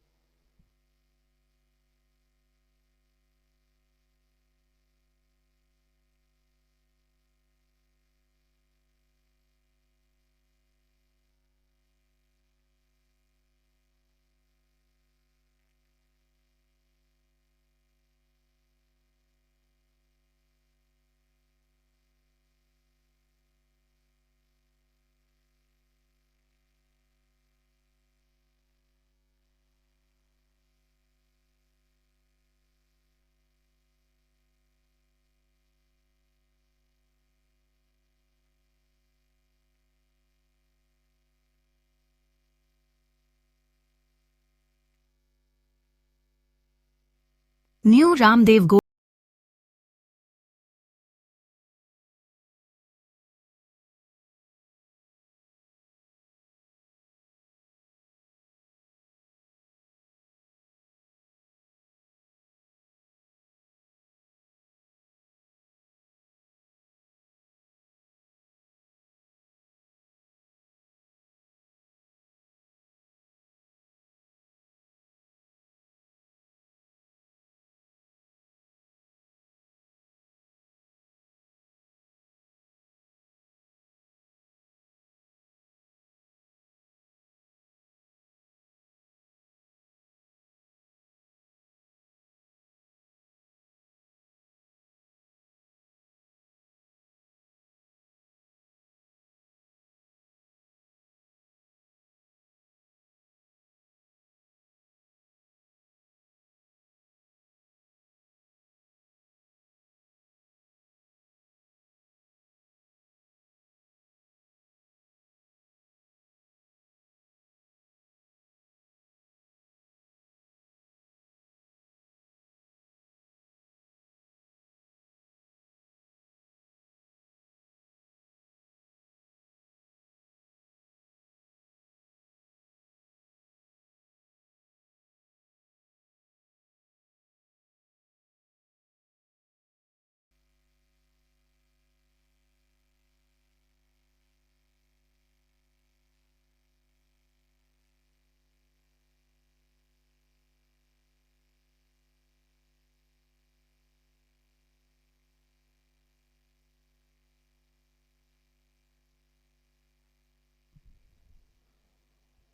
New Ramdev Go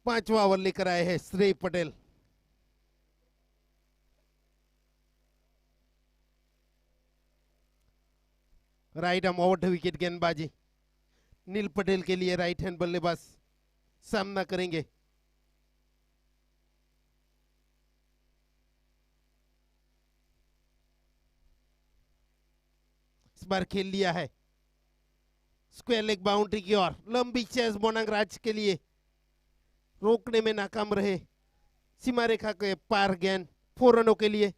पांचवा ओवर लेकर आए हैं श्रेय Patel. Right arm over the wicket गेंदबाजी। नील पटेल के लिए राइट हैंड बल्लेबाज सामना करेंगे। इस बार खेल लिया है स्क्वायर लेग बाउंड्री की ओर। लंबी चेस बोनांग राज के लिए रोकने में नाकाम रहे। सीमा रेखा के पार गेंद 4 रनों के लिए।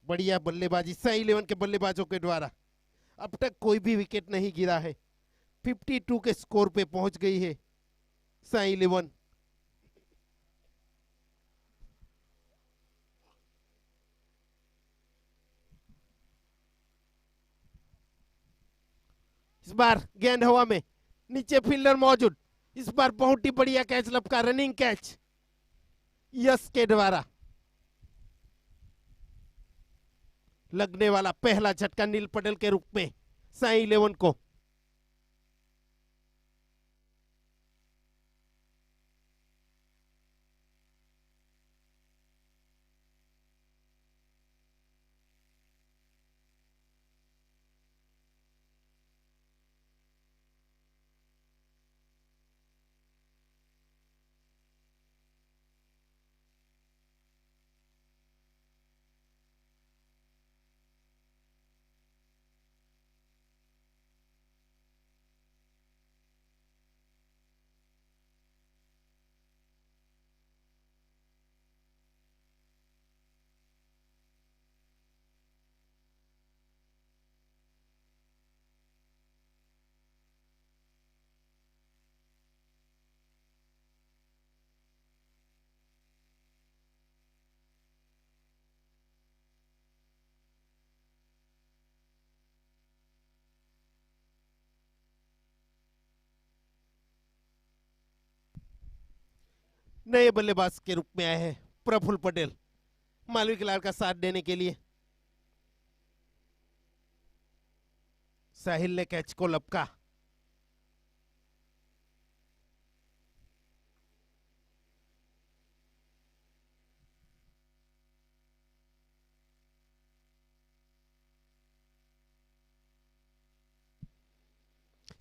बढ़िया बल्लेबाजी साई 11 के बल्लेबाजों के द्वारा। अब तक कोई भी विकेट नहीं गिरा है। 52 के स्कोर पे पहुंच गई है साई 11। इस बार गेंद हवा में, नीचे फील्डर मौजूद। इस बार बहुत ही बढ़िया कैच लपका, रनिंग कैच यस के द्वारा। लगने वाला पहला झटका नील पटेल के रूप में साई 11 को। नए बल्लेबाज के रूप में आए हैं प्रफुल्ल पटेल, मालवी किलार का साथ देने के लिए। साहिल ने कैच को लपका।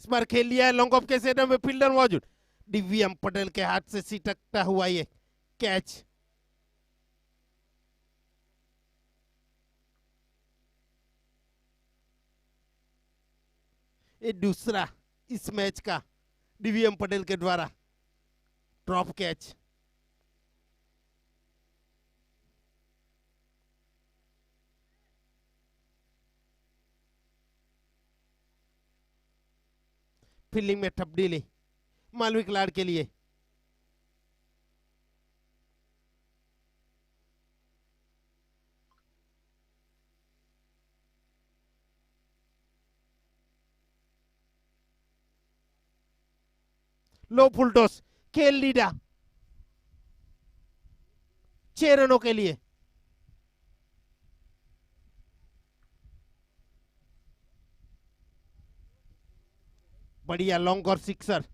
इस बार खेल लिया है लॉन्ग ऑफ के सेटर में फील्डर मौजूद। दिव्यम पटेल के हाथ से सिटकता हुआ ये कैच। ये दूसरा इस मैच का दिव्यम पटेल के द्वारा ड्रॉप कैच। फील्डिंग में तब्दीली मालवी किलार के लिए। लो फुल टॉस, खेल लीडा 6 रनों के लिए। बढ़िया लॉन्ग और सिक्सर।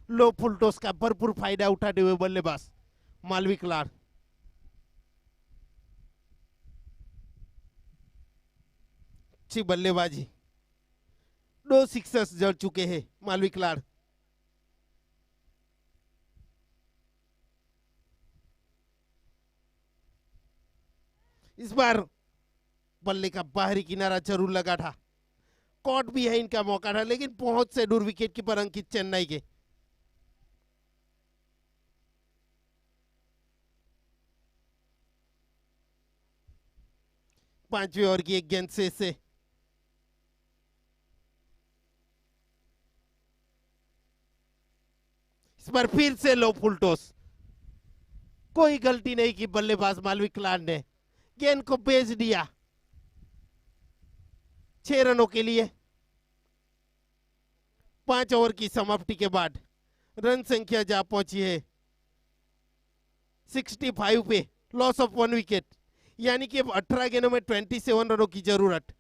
लो फुल टॉस का भरपूर फायदा उठाते हुए बल्लेबाज मालवी किलार। अच्छी बल्लेबाजी, 2 सिक्सर्स जड़ चुके हैं मालवी किलार। इस बार बल्ले का बाहरी किनारा जरूर लगा था, कॉट भी है इनका मौका था, लेकिन पहुंच से दूर विकेट कीपर अंकित चेन्नई के। पांचवें ओवर की एक गेंद से इस बार फिर से लो फुल टॉस। कोई गलती नहीं की बल्लेबाज मालवी किलार ने, गेंद को भेज दिया 6 रनों के लिए। 5 ओवर की समाप्ति के बाद रन संख्या जा पहुंची है 65 पे। लॉस ऑफ 1 विकेट, यानी कि अब 18 गेंदों में 27 रनों की जरूरत।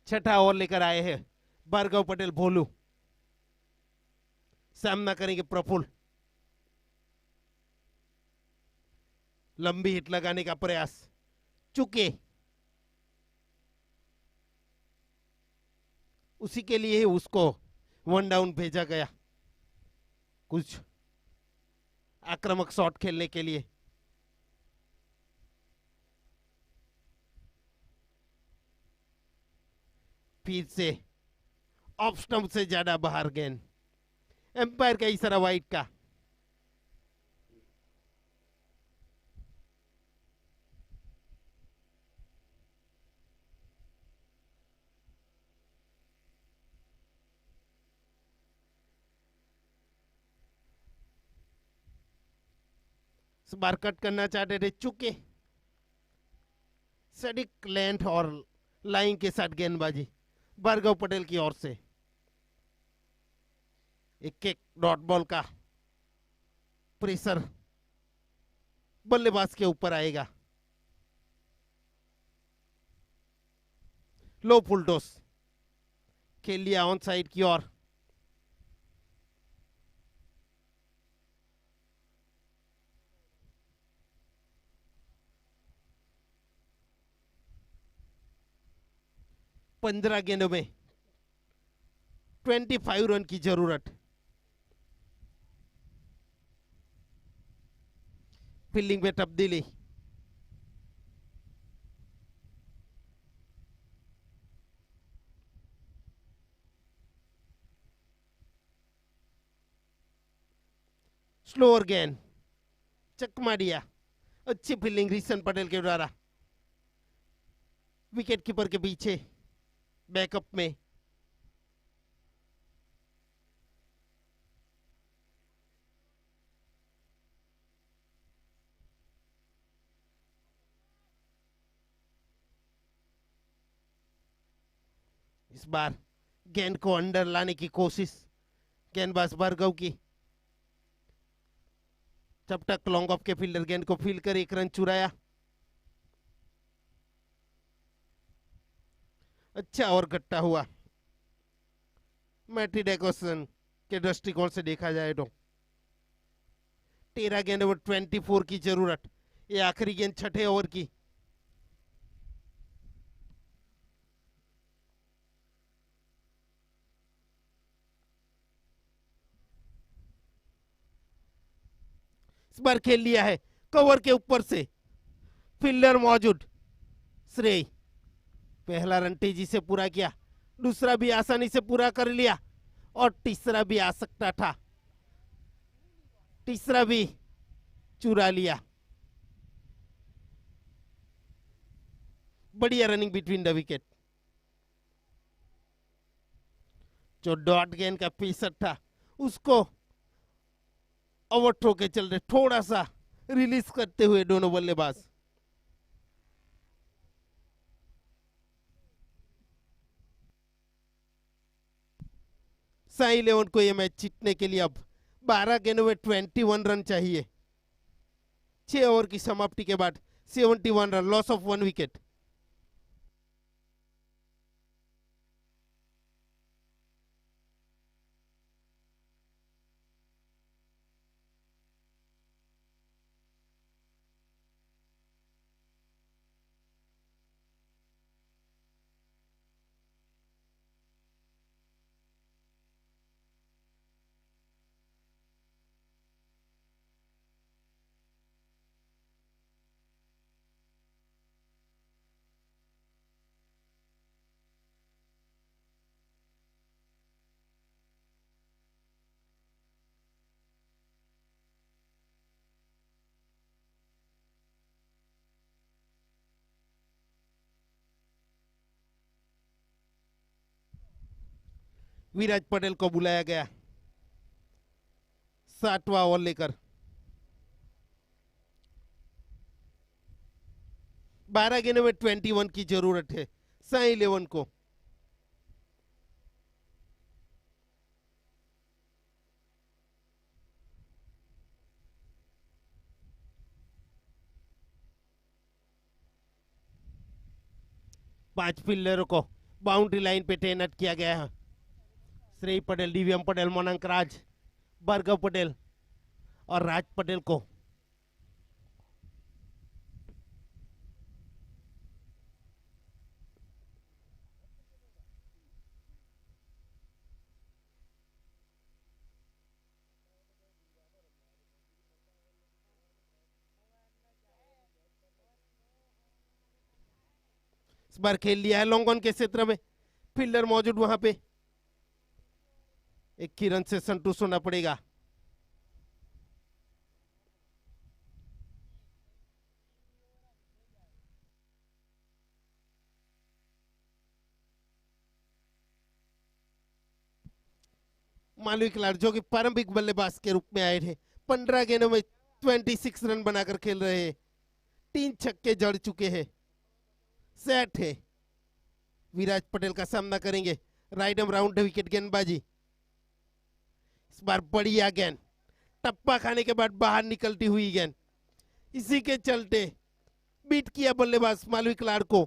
छठा ओवर लेकर आए हैं भार्गव पटेल भोलू, सामना करेंगे प्रफुल्ल। लंबी हिट लगाने का प्रयास, चुके। उसी के लिए ही उसको 1 डाउन भेजा गया, कुछ आक्रामक शॉट खेलने के लिए। फिर से ऑफ स्टंप से ज्यादा बाहर गेंद, एम्पायर का इशारा वाइड का। इस बार कट करना चाहते थे, चुके। सटीक लेंथ और लाइन के साथ गेंदबाजी भार्गव पटेल की ओर से। एक डॉट बॉल का प्रेशर बल्लेबाज के ऊपर आएगा। लो फुल टॉस खेल लिया ऑन साइड की ओर। पंद्रह गेंदों में 25 रन की जरूरत। फील्डिंग में तब्दीली, स्लोअर गेंद, चकमा दिया। अच्छी फील्डिंग रिशन पटेल के द्वारा, विकेट कीपर के पीछे बैकअप में। इस बार गेंद को अंडर लाने की कोशिश गेंदबाज भार्गव की। जब तक लॉन्ग ऑफ के फील्डर गेंद को फील्ड कर 1 रन चुराया। अच्छा और घट्टा हुआ मैटी डेकोसन के दृष्टिकोण से देखा जाए तो। 13 गेंद ओवर 24 की जरूरत। ये आखिरी गेंद छठे ओवर की। इस बार खेल लिया है कवर के ऊपर से, फील्डर मौजूद। श्रेय पहला रन तेजी से पूरा किया, दूसरा भी आसानी से पूरा कर लिया और तीसरा भी आ सकता था, तीसरा भी चुरा लिया। बढ़िया रनिंग बिटवीन द विकेट। जो डॉट गेंद का पेसर था उसको ओवरथ्रो के चलते थोड़ा सा रिलीज करते हुए दोनों बल्लेबाज। साई इलेवन को यह मैच जीतने के लिए अब 12 गेंदों में 21 रन चाहिए। 6 ओवर की समाप्ति के बाद 71 रन, लॉस ऑफ 1 विकेट। विराज पटेल को बुलाया गया 60वां ओवर लेकर। 12 गेंदों में 21 की जरूरत है साई 11 को। पांच फील्डरों को बाउंड्री लाइन पे तैनात किया गया है। श्रेय पटेल, दिव्यम पटेल, मनांक राज, भार्गव पटेल और राज पटेल को। इस बार खेल लिया है लॉन्ग ऑन के क्षेत्र में, फील्डर मौजूद वहां पे। एक ही रन से संतुष्ट होना पड़ेगा। मालवी खिलाड़ी जो कि प्रारंभिक बल्लेबाज के रूप में आए थे, 15 गेंदों में 26 रन बनाकर खेल रहे हैं। 3 छक्के जड़ चुके हैं। सेट है। विराज पटेल का सामना करेंगे। राइट एम राउंड विकेट गेंदबाजी। इस बार बढ़िया गेंद, टप्पा खाने के बाद बाहर निकलती हुई गेंद, इसी के चलते बीट किया बल्लेबाज मालवी खिलाड़ी को।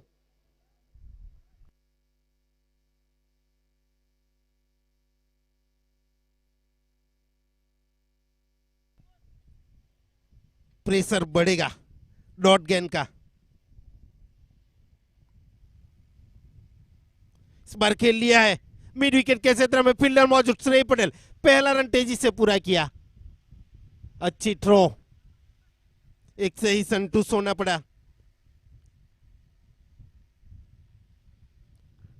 प्रेशर बढ़ेगा डॉट गेंद का। इस बार खेल लिया है मिड विकेट के क्षेत्र में, फील्डर मौजूद श्रेय पटेल, पहला रन तेजी से पूरा किया। अच्छी थ्रो, एक से ही संतुष्ट होना पड़ा।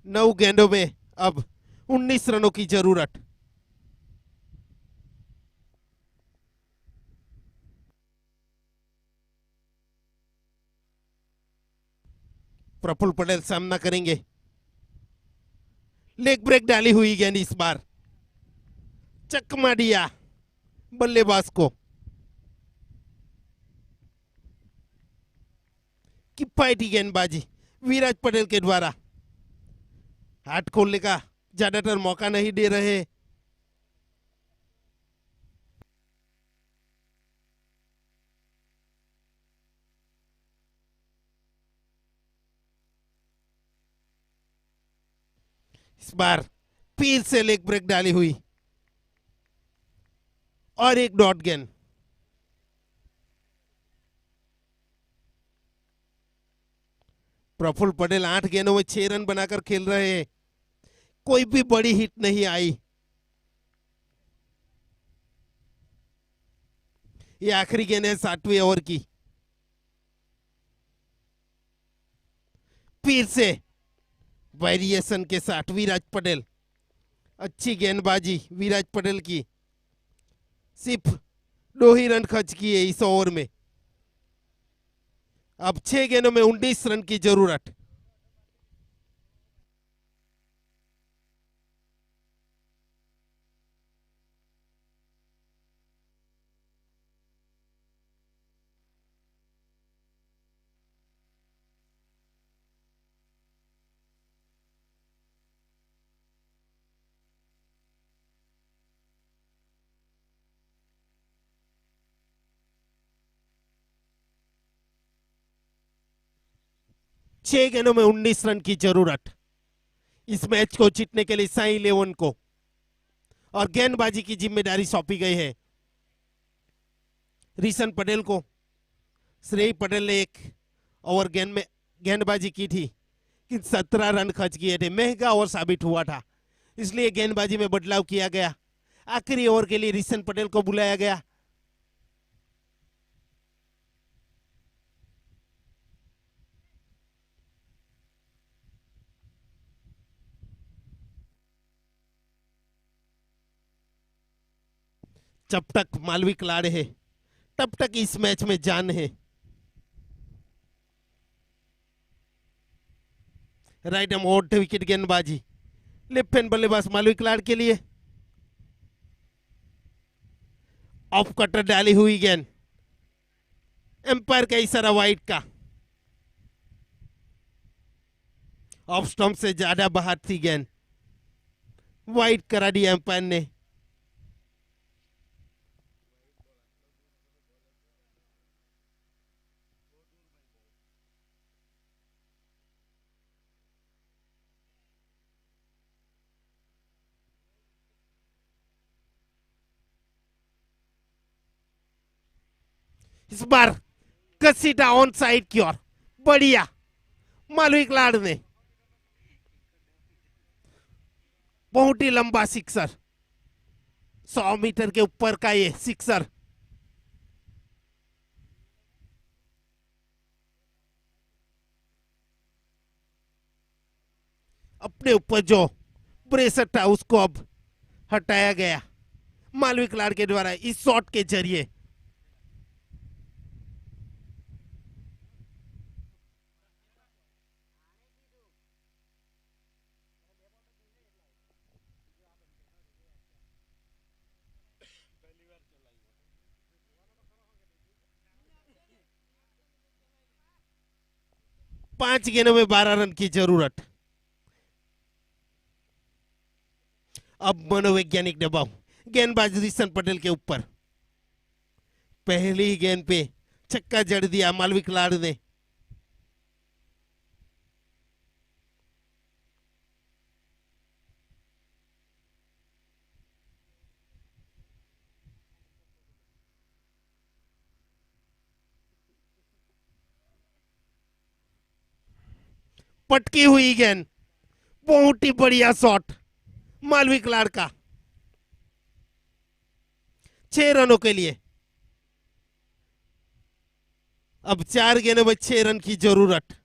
9 गेंदों में अब 19 रनों की जरूरत। प्रफुल्ल पटेल सामना करेंगे। लेग ब्रेक डाली हुई गेंद, इस बार चकमा दिया बल्लेबाज को। किफायती गेंदबाजी विराज पटेल के द्वारा। हाथ खोलने का ज्यादातर मौका नहीं दे रहे। इस बार फिर से लेग ब्रेक डाली हुई और एक डॉट गेंद। प्रफुल्ल पटेल 8 गेंदों में 6 रन बनाकर खेल रहे हैं। कोई भी बड़ी हिट नहीं आई। ये आखिरी गेंद है 7वें ओवर की। फिर से वेरिएशन के साथ विराज पटेल। अच्छी गेंदबाजी विराज पटेल की। सिर्फ 2 ही रन खर्च किए इस ओवर में। अब 6 गेंदों में 19 रन की जरूरत। छह गेंदों में 19 रन की जरूरत इस मैच को जीतने के लिए साई 11 को। और गेंदबाजी की जिम्मेदारी सौंपी गई है ऋषभ पटेल को। श्रेय पटेल ने एक ओवर गेंदबाजी की थी कि 17 रन खर्च किए थे। महंगा ओवर साबित हुआ था, इसलिए गेंदबाजी में बदलाव किया गया। आखिरी ओवर के लिए ऋषभ पटेल को बुलाया गया। जब तक मालवी खिलाड़ी है तब तक इस मैच में जान है। राइट एम विकेट गेंदबाजी लेफ्ट हैंड बल्लेबाज मालविक लाड के लिए। ऑफ कटर डाली हुई गेंद, एम्पायर का इशारा वाइड का। ऑफ स्टंप से ज्यादा बाहर थी गेंद, वाइड करा दिया एम्पायर ने। इस बार कसीटा ऑन साइड की ओर, बढ़िया मालविक लाड ने। बहुत ही लंबा सिक्सर, 100 मीटर के ऊपर का ये सिक्सर। अपने ऊपर जो प्रेशर था उसको अब हटाया गया मालविक लाड के द्वारा इस शॉट के जरिए। पांच गेंदों में 12 रन की जरूरत। अब मनोवैज्ञानिक दबाव गेंदबाज ऋषभ पटेल के ऊपर। पहली ही गेंद पे छक्का जड़ दिया मालविक लाड ने। पटकी हुई गेंद, बहुत ही बढ़िया शॉट मालविक लाड का। 6 रनों के लिए। अब 4 गेंदों में 6 रन की जरूरत।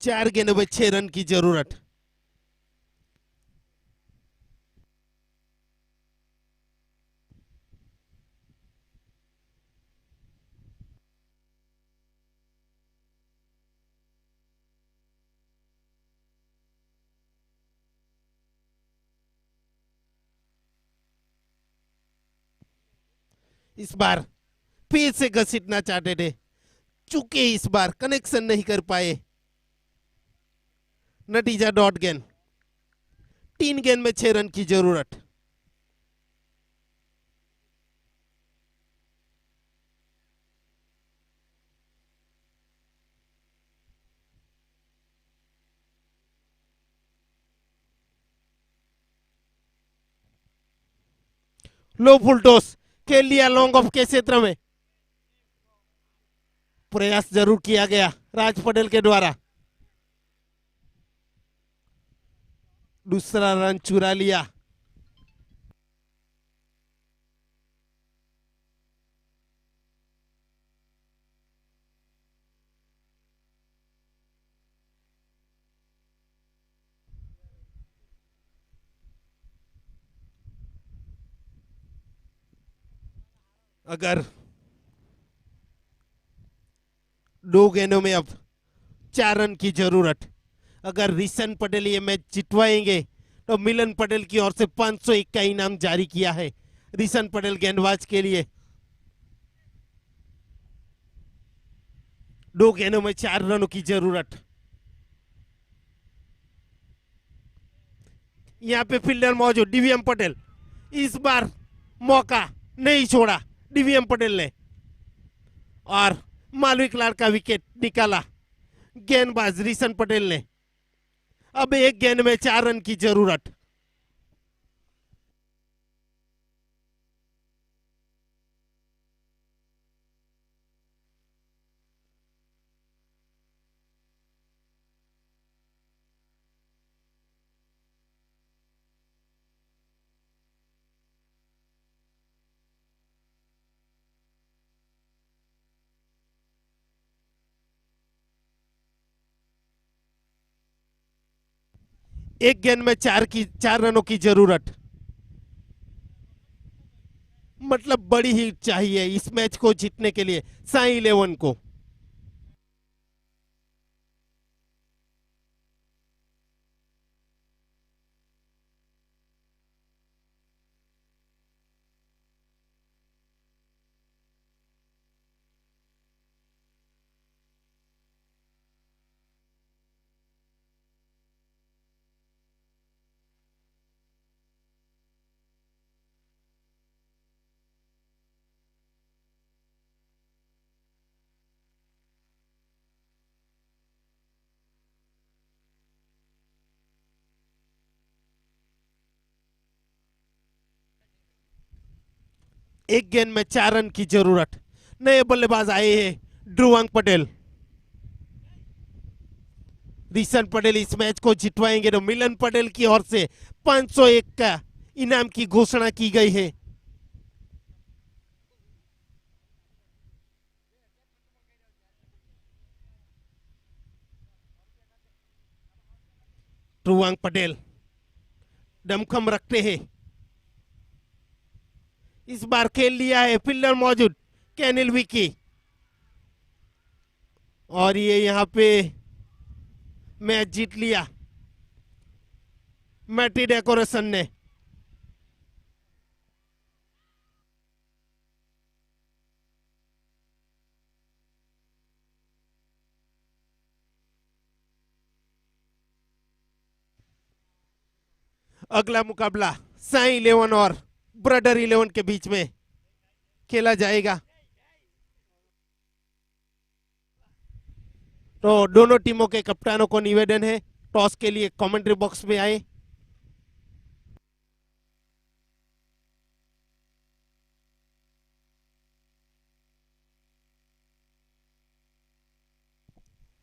चार गेंदों में 6 रन की जरूरत। इस बार फिर से घसीटना चाहते थे, चूंकि इस बार कनेक्शन नहीं कर पाए। नतीजा डॉट गेंद। 3 गेंद में 6 रन की जरूरत। लो फुल टॉस खेल लिया लॉन्ग ऑफ के क्षेत्र में। प्रयास जरूर किया गया राज पटेल के द्वारा। दूसरा रन चुरा लिया। अगर 2 गेंदों में अब 4 रन की जरूरत। अगर ऋषभ पटेल ये मैच जितवाएंगे तो मिलन पटेल की ओर से 501 का इनाम जारी किया है ऋषभ पटेल गेंदबाज के लिए। 2 गेंदों में 4 रनों की जरूरत। यहाँ पे फील्डर मौजूद डीवीएम पटेल। इस बार मौका नहीं छोड़ा डीवीएम पटेल ने और मालविक लाड का विकेट निकाला गेंदबाज ऋषभ पटेल ने। अब एक गेंद में 4 रन की जरूरत। एक गेंद में 4 रनों की जरूरत, मतलब बड़ी ही चाहिए इस मैच को जीतने के लिए साई इलेवन को। एक गेंद में 4 रन की जरूरत, नए बल्लेबाज आए हैं ध्रुवांग पटेल। ऋषभ पटेल इस मैच को जितवाएंगे तो मिलन पटेल की ओर से 501 का इनाम की घोषणा की गई है। ध्रुवांग पटेल दमखम रखते हैं, इस बार खेल लिया है, फील्डर मौजूद कैनिल विकी, और ये यहां पे मैच जीत लिया मैटी डेकोरेशन ने। अगला मुकाबला साई इलेवन और ब्रदर इलेवन के बीच में खेला जाएगा। तो दोनों टीमों के कप्तानों को निवेदन है टॉस के लिए कमेंट्री बॉक्स में आए।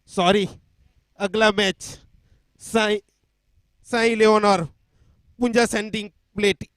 सॉरी, अगला मैच साई साई इलेवन और पुंजा सेंटिंग प्लेट